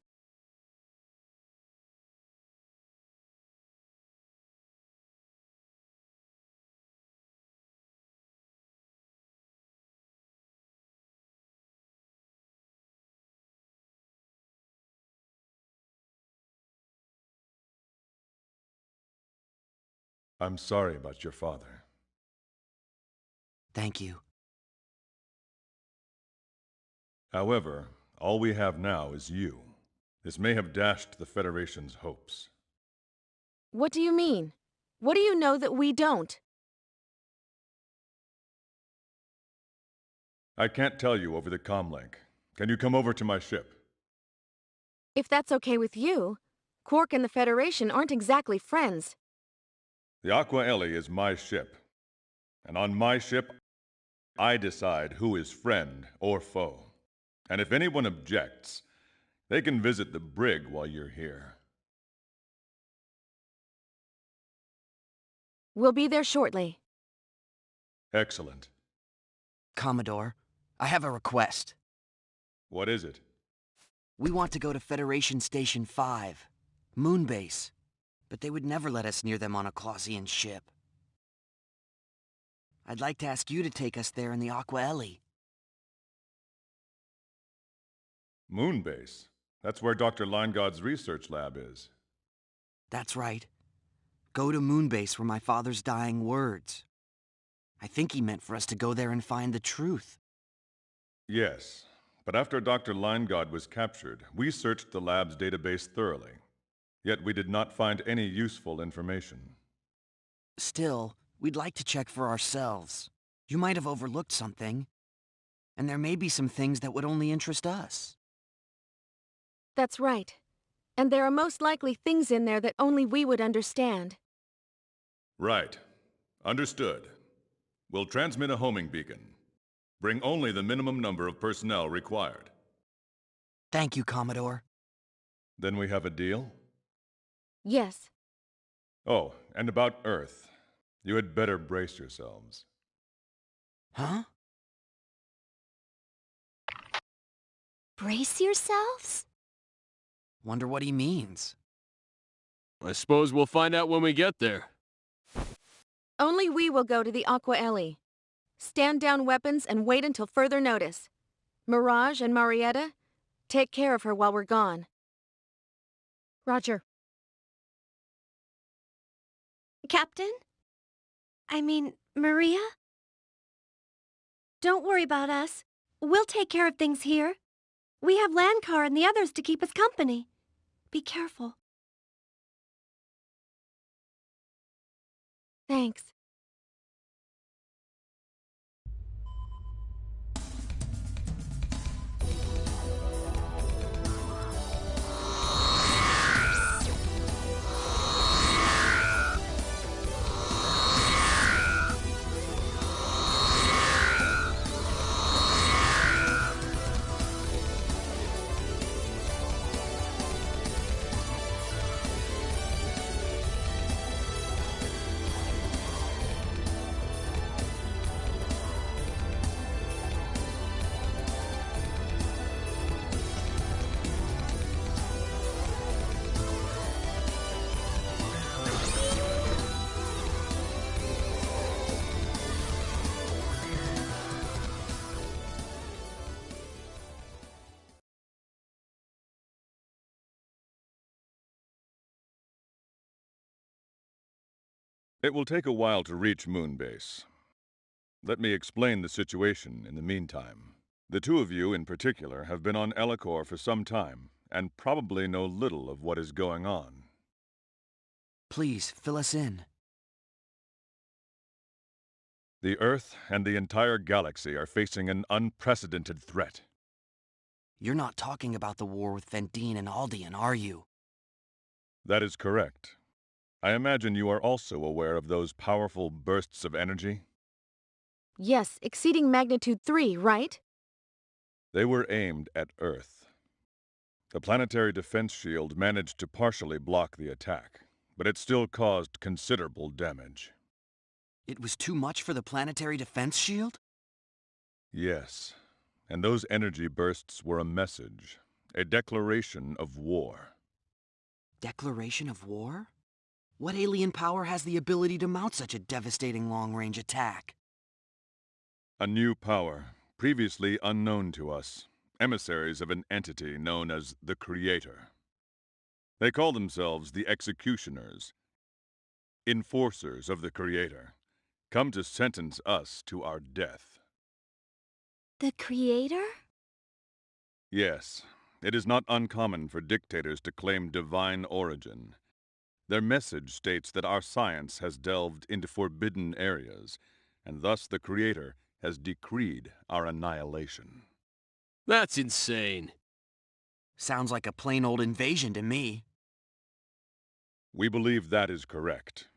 I'm sorry about your father. Thank you. However, all we have now is you. This may have dashed the Federation's hopes. What do you mean? What do you know that we don't? I can't tell you over the comlink. Can you come over to my ship? If that's okay with you, Quark and the Federation aren't exactly friends. The Aqua Ellie is my ship. And on my ship, I decide who is friend or foe. And if anyone objects, they can visit the brig while you're here. We'll be there shortly. Excellent. Commodore, I have a request. What is it? We want to go to Federation Station 5, Moonbase, but they would never let us near them on a Clausian ship. I'd like to ask you to take us there in the Aqua Ellie. Moonbase. That's where Dr. Linegod's research lab is. That's right. Go to Moonbase where my father's dying words. I think he meant for us to go there and find the truth. Yes, but after Dr. Linegod was captured, we searched the lab's database thoroughly. Yet we did not find any useful information. Still, we'd like to check for ourselves. You might have overlooked something. And there may be some things that would only interest us. That's right. And there are most likely things in there that only we would understand. Right. Understood. We'll transmit a homing beacon. Bring only the minimum number of personnel required. Thank you, Commodore. Then we have a deal? Yes. Oh, and about Earth. You had better brace yourselves. Huh? Brace yourselves? Wonder what he means. I suppose we'll find out when we get there. Only we will go to the Aqua Ellie. Stand down weapons and wait until further notice. Mirage and Marietta, take care of her while we're gone. Roger. Captain? I mean, Maria? Don't worry about us. We'll take care of things here. We have Landcar and the others to keep us company. Be careful. Thanks. It will take a while to reach Moonbase. Let me explain the situation in the meantime. The two of you in particular have been on Ellicor for some time, and probably know little of what is going on. Please, fill us in. The Earth and the entire galaxy are facing an unprecedented threat. You're not talking about the war with Vendine and Aldean, are you? That is correct. I imagine you are also aware of those powerful bursts of energy? Yes, exceeding magnitude 3, right? They were aimed at Earth. The planetary defense shield managed to partially block the attack, but it still caused considerable damage. It was too much for the planetary defense shield? Yes, and those energy bursts were a message, a declaration of war. Declaration of war? What alien power has the ability to mount such a devastating long-range attack? A new power, previously unknown to us, emissaries of an entity known as the Creator. They call themselves the Executioners, enforcers of the Creator, come to sentence us to our death. The Creator? Yes, it is not uncommon for dictators to claim divine origin. Their message states that our science has delved into forbidden areas, and thus the Creator has decreed our annihilation. That's insane. Sounds like a plain old invasion to me. We believe that is correct.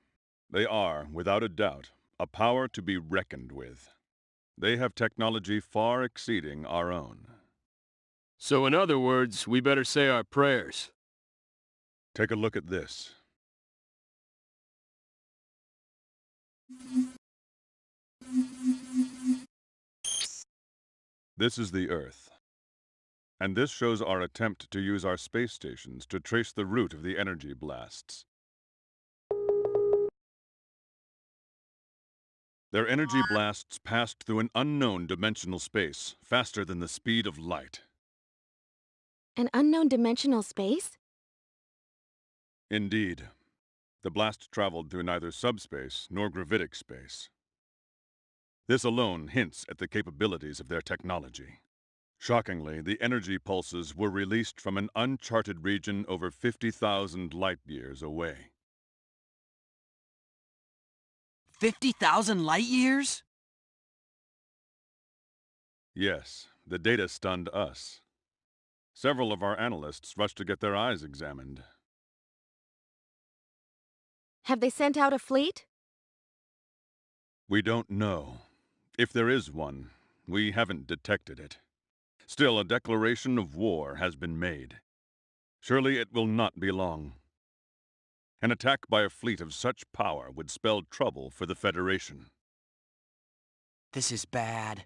They are, without a doubt, a power to be reckoned with. They have technology far exceeding our own. So in other words, we better say our prayers. Take a look at this. This is the Earth. And this shows our attempt to use our space stations to trace the route of the energy blasts. Their energy blasts passed through an unknown dimensional space, faster than the speed of light. An unknown dimensional space? Indeed. The blast traveled through neither subspace nor gravitic space. This alone hints at the capabilities of their technology. Shockingly, the energy pulses were released from an uncharted region over 50,000 light-years away. 50,000 light-years? Yes, the data stunned us. Several of our analysts rushed to get their eyes examined. Have they sent out a fleet? We don't know. If there is one, we haven't detected it. Still, a declaration of war has been made. Surely it will not be long. An attack by a fleet of such power would spell trouble for the Federation. This is bad.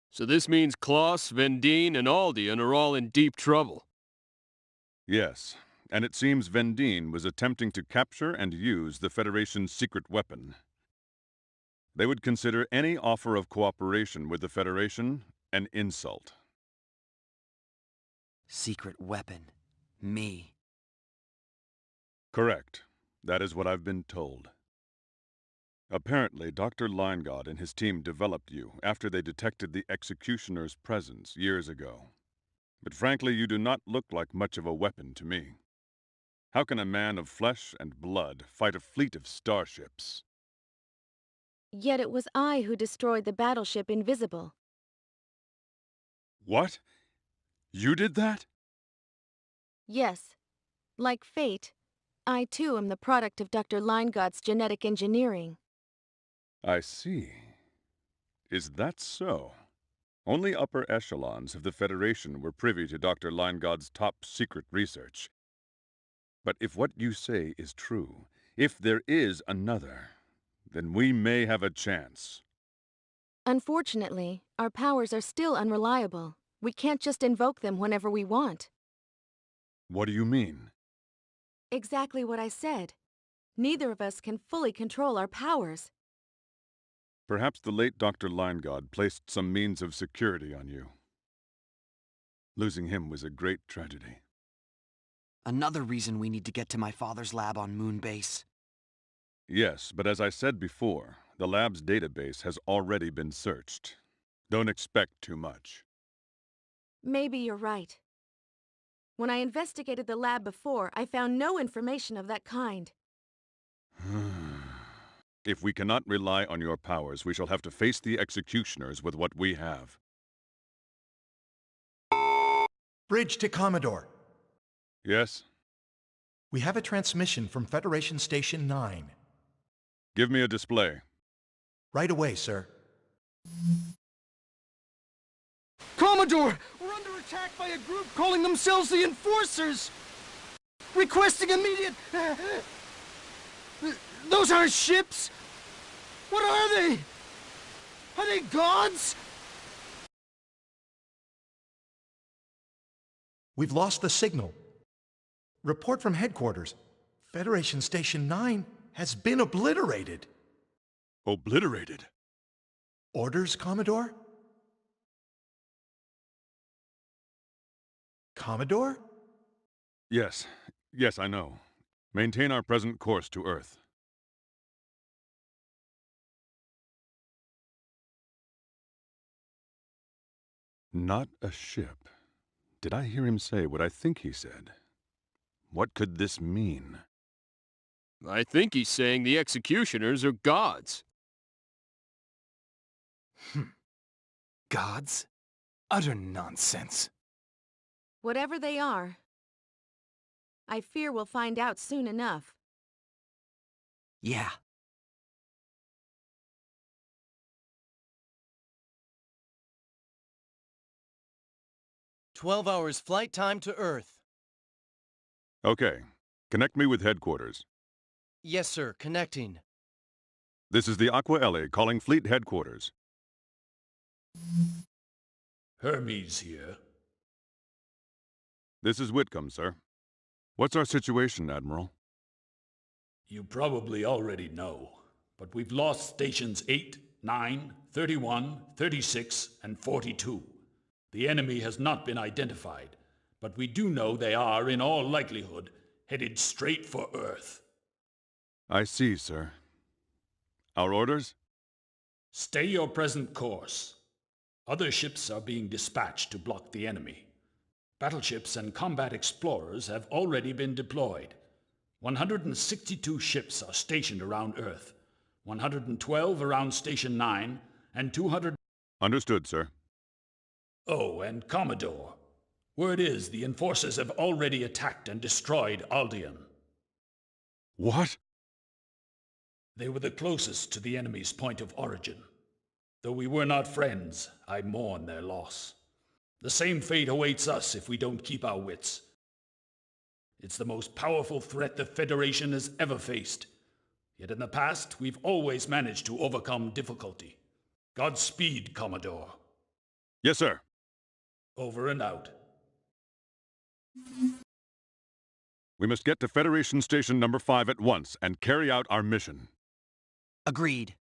So this means Klaus, Vendine, and Aldean are all in deep trouble. Yes, and it seems Vendine was attempting to capture and use the Federation's secret weapon. They would consider any offer of cooperation with the Federation an insult. Secret weapon. Me. Correct. That is what I've been told. Apparently, Dr. Leingod and his team developed you after they detected the Executioner's presence years ago. But frankly, you do not look like much of a weapon to me. How can a man of flesh and blood fight a fleet of starships? Yet it was I who destroyed the battleship Invisible. What? You did that? Yes. Like fate, I too am the product of Dr. Leingod's genetic engineering. I see. Is that so? Only upper echelons of the Federation were privy to Dr. Leingod's top-secret research. But if what you say is true, if there is another, then we may have a chance. Unfortunately, our powers are still unreliable. We can't just invoke them whenever we want. What do you mean? Exactly what I said. Neither of us can fully control our powers. Perhaps the late Dr. Leingod placed some means of security on you. Losing him was a great tragedy. Another reason we need to get to my father's lab on Moonbase. Yes, but as I said before, the lab's database has already been searched. Don't expect too much. Maybe you're right. When I investigated the lab before, I found no information of that kind. If we cannot rely on your powers, we shall have to face the executioners with what we have. Bridge to Commodore. Yes? We have a transmission from Federation Station 9. Give me a display. Right away, sir. Commodore! We're under attack by a group calling themselves the Enforcers! Requesting immediate... Those aren't ships! What are they? Are they gods? We've lost the signal. Report from headquarters. Federation Station 9 has been obliterated. Obliterated? Orders, Commodore? Commodore? Yes. Yes, I know. Maintain our present course to Earth. Not a ship. Did I hear him say what I think he said? What could this mean? I think he's saying the executioners are gods. Gods? Utter nonsense. Whatever they are, I fear we'll find out soon enough. Yeah. "12 hours flight time to Earth." Okay. Connect me with headquarters. Yes, sir. Connecting. This is the Aqua Ellie calling Fleet Headquarters. Hermes here. This is Whitcomb, sir. What's our situation, Admiral? You probably already know, but we've lost stations 8, 9, 31, 36, and 42. The enemy has not been identified, but we do know they are, in all likelihood, headed straight for Earth. I see, sir. Our orders? Stay your present course. Other ships are being dispatched to block the enemy. Battleships and combat explorers have already been deployed. 162 ships are stationed around Earth, 112 around Station 9, and 200... Understood, sir. Oh, and Commodore. Word is the Enforcers have already attacked and destroyed Aldean. What? They were the closest to the enemy's point of origin. Though we were not friends, I mourn their loss. The same fate awaits us if we don't keep our wits. It's the most powerful threat the Federation has ever faced. Yet in the past, we've always managed to overcome difficulty. Godspeed, Commodore. Yes, sir. Over and out. We must get to Federation Station number 5 at once and carry out our mission. Agreed.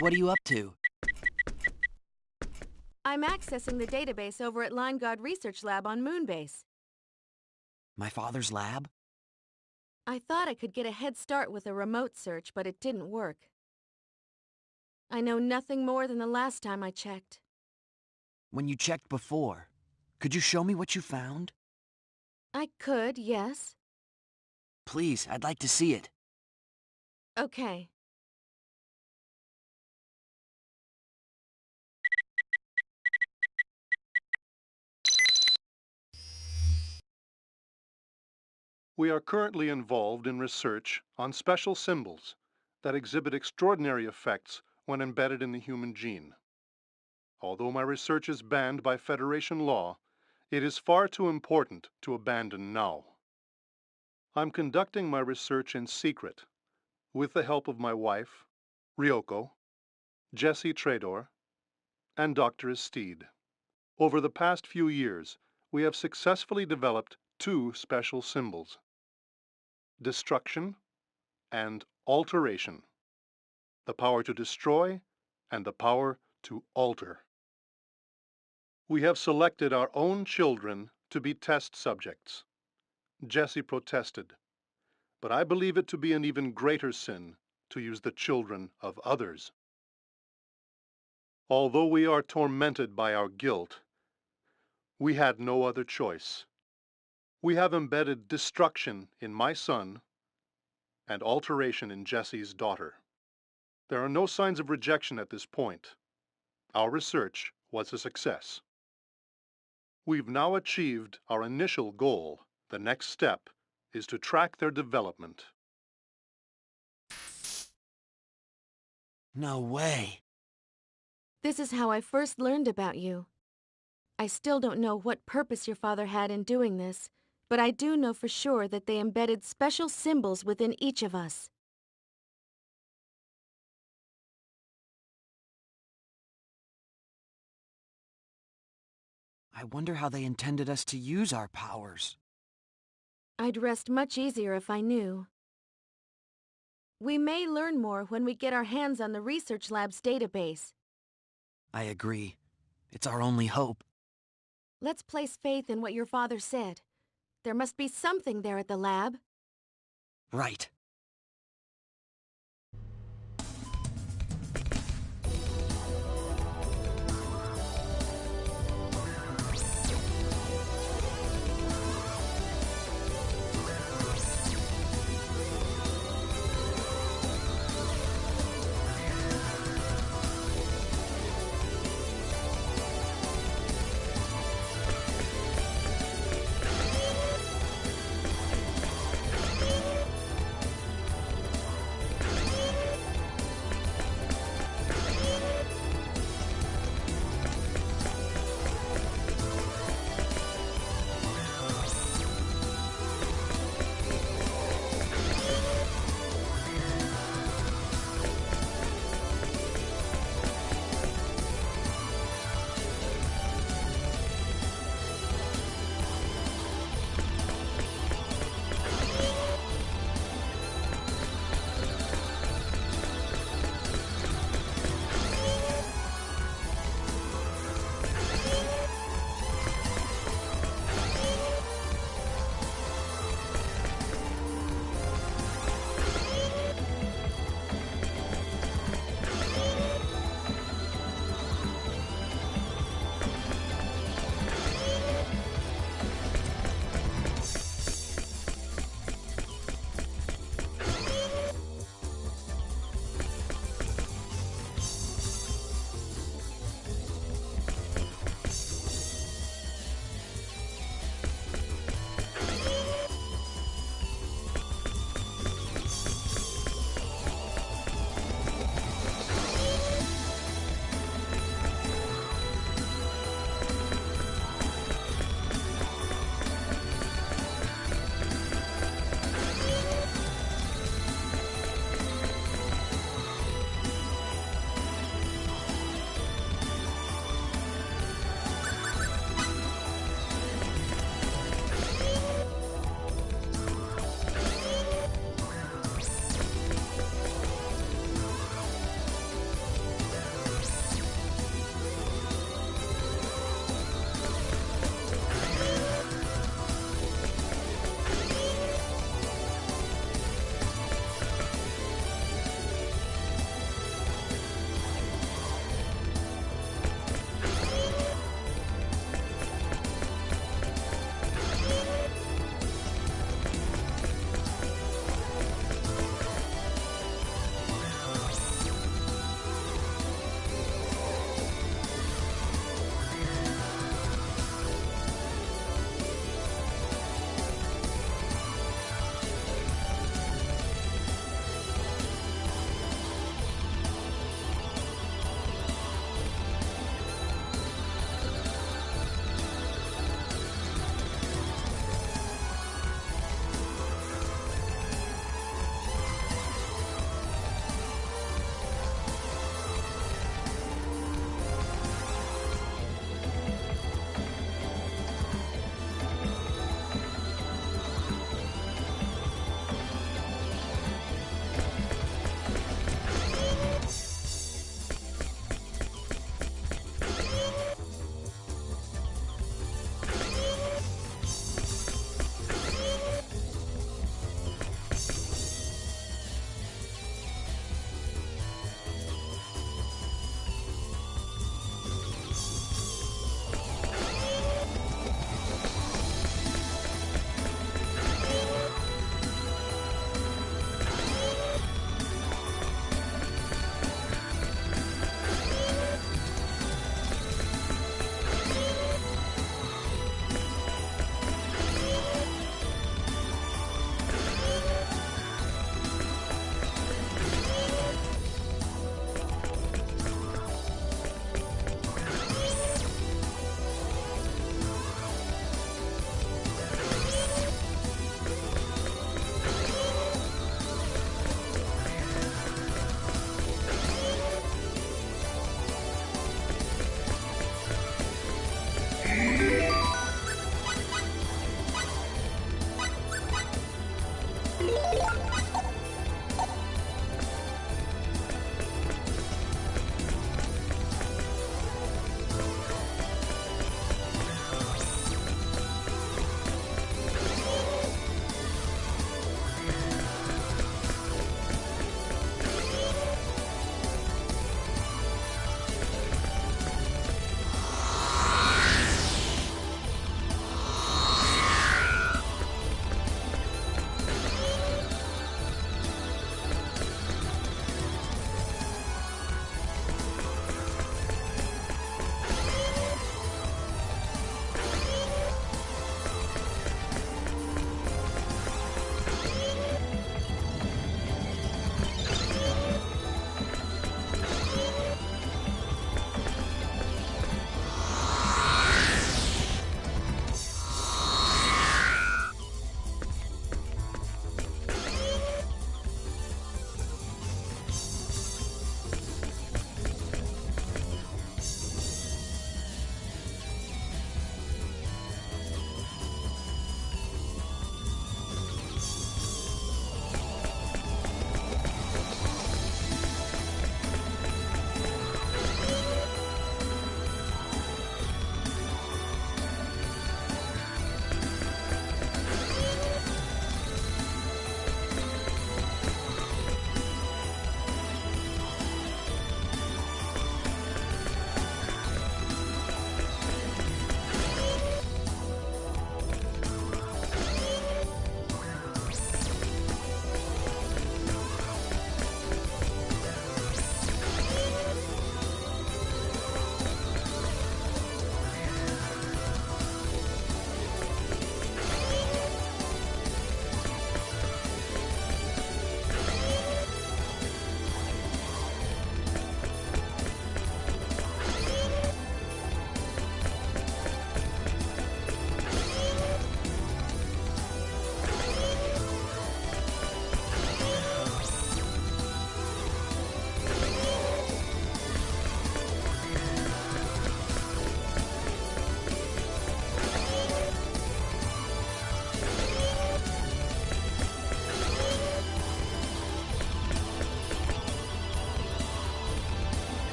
What are you up to? I'm accessing the database over at Line Guard Research Lab on Moonbase. My father's lab? I thought I could get a head start with a remote search, but it didn't work. I know nothing more than the last time I checked. When you checked before, could you show me what you found? I could, yes. Please, I'd like to see it. Okay. We are currently involved in research on special symbols that exhibit extraordinary effects when embedded in the human gene. Although my research is banned by Federation law, it is far too important to abandon now. I'm conducting my research in secret, with the help of my wife, Ryoko, Jesse Trador, and Dr. Estede. Over the past few years, we have successfully developed two special symbols: destruction and alteration. The power to destroy and the power to alter. We have selected our own children to be test subjects. Jesse protested, but I believe it to be an even greater sin to use the children of others. Although we are tormented by our guilt, we had no other choice. We have embedded destruction in my son and alteration in Jesse's daughter. There are no signs of rejection at this point. Our research was a success. We've now achieved our initial goal. The next step is to track their development. No way. This is how I first learned about you. I still don't know what purpose your father had in doing this, but I do know for sure that they embedded special symbols within each of us. I wonder how they intended us to use our powers. I'd rest much easier if I knew. We may learn more when we get our hands on the research lab's database. I agree. It's our only hope. Let's place faith in what your father said. There must be something there at the lab. Right.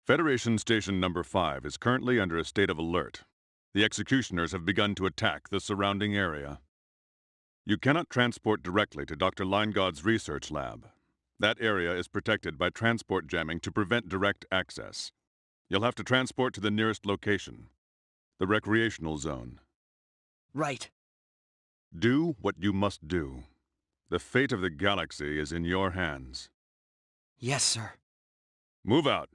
Federation Station Number 5 is currently under a state of alert. The executioners have begun to attack the surrounding area. You cannot transport directly to Dr. Linegod's research lab. That area is protected by transport jamming to prevent direct access. You'll have to transport to the nearest location, the recreational zone. Right. Do what you must do. The fate of the galaxy is in your hands. Yes, sir. Move out.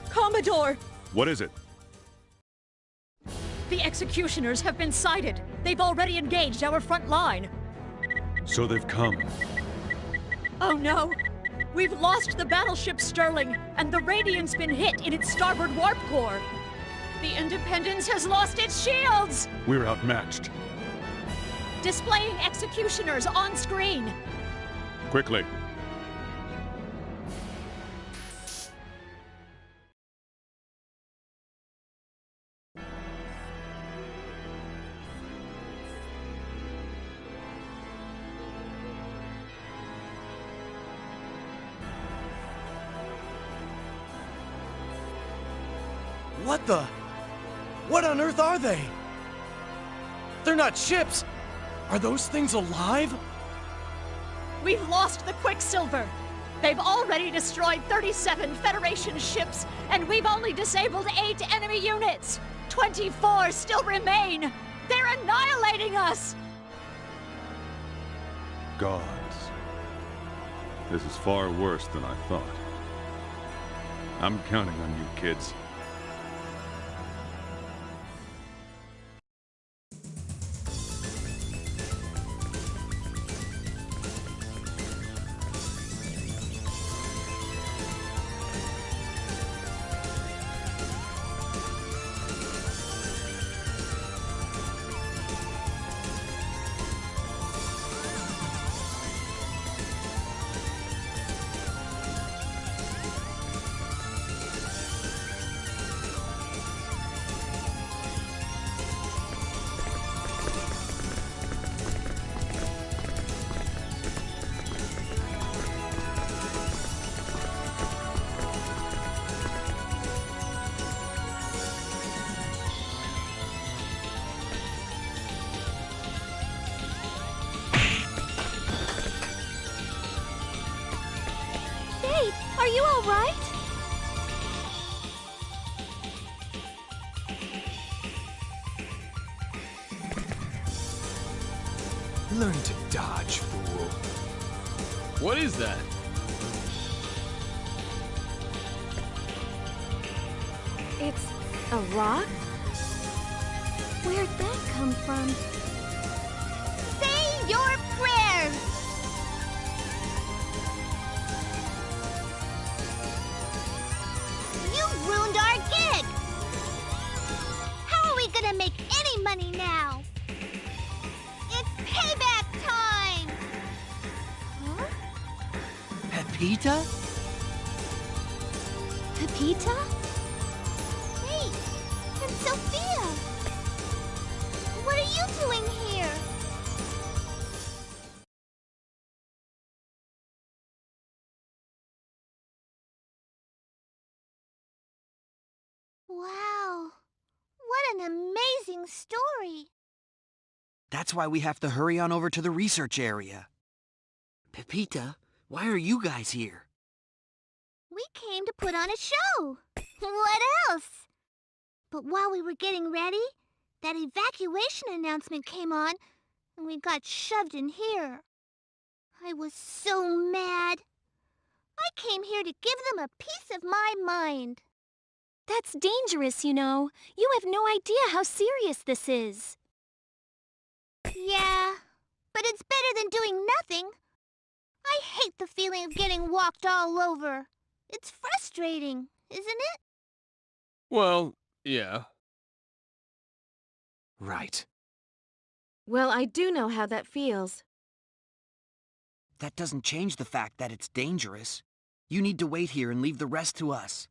Commodore! What is it? The executioners have been sighted. They've already engaged our front line. So they've come. Oh no! We've lost the battleship Sterling, and the Radiant's been hit in its starboard warp core. The Independence has lost its shields! We're outmatched. Displaying executioners on screen. Quickly. What the? What on earth are they? They're not ships! Are those things alive? We've lost the Quicksilver. They've already destroyed 37 Federation ships, and we've only disabled 8 enemy units. 24 still remain. They're annihilating us! Gods. This is far worse than I thought. I'm counting on you, kids. Are you all right? Learn to dodge, fool. What is that? It's a rock? Where'd that come from? Say your prayers! You ruined our gig! How are we gonna make any money now? It's payback time! Huh? Pepita? Pepita? Hey, and Sophia! What are you doing here? Wow, what an amazing story! That's why we have to hurry on over to the research area. Pepita, why are you guys here? We came to put on a show. What else? But while we were getting ready, that evacuation announcement came on, and we got shoved in here. I was so mad. I came here to give them a piece of my mind. That's dangerous, you know. You have no idea how serious this is. Yeah, but it's better than doing nothing. I hate the feeling of getting walked all over. It's frustrating, isn't it? Well, yeah. Right. Well, I do know how that feels. That doesn't change the fact that it's dangerous. You need to wait here and leave the rest to us.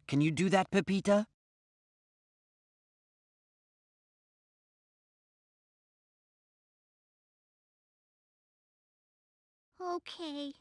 Can you do that, Pepita? Okay.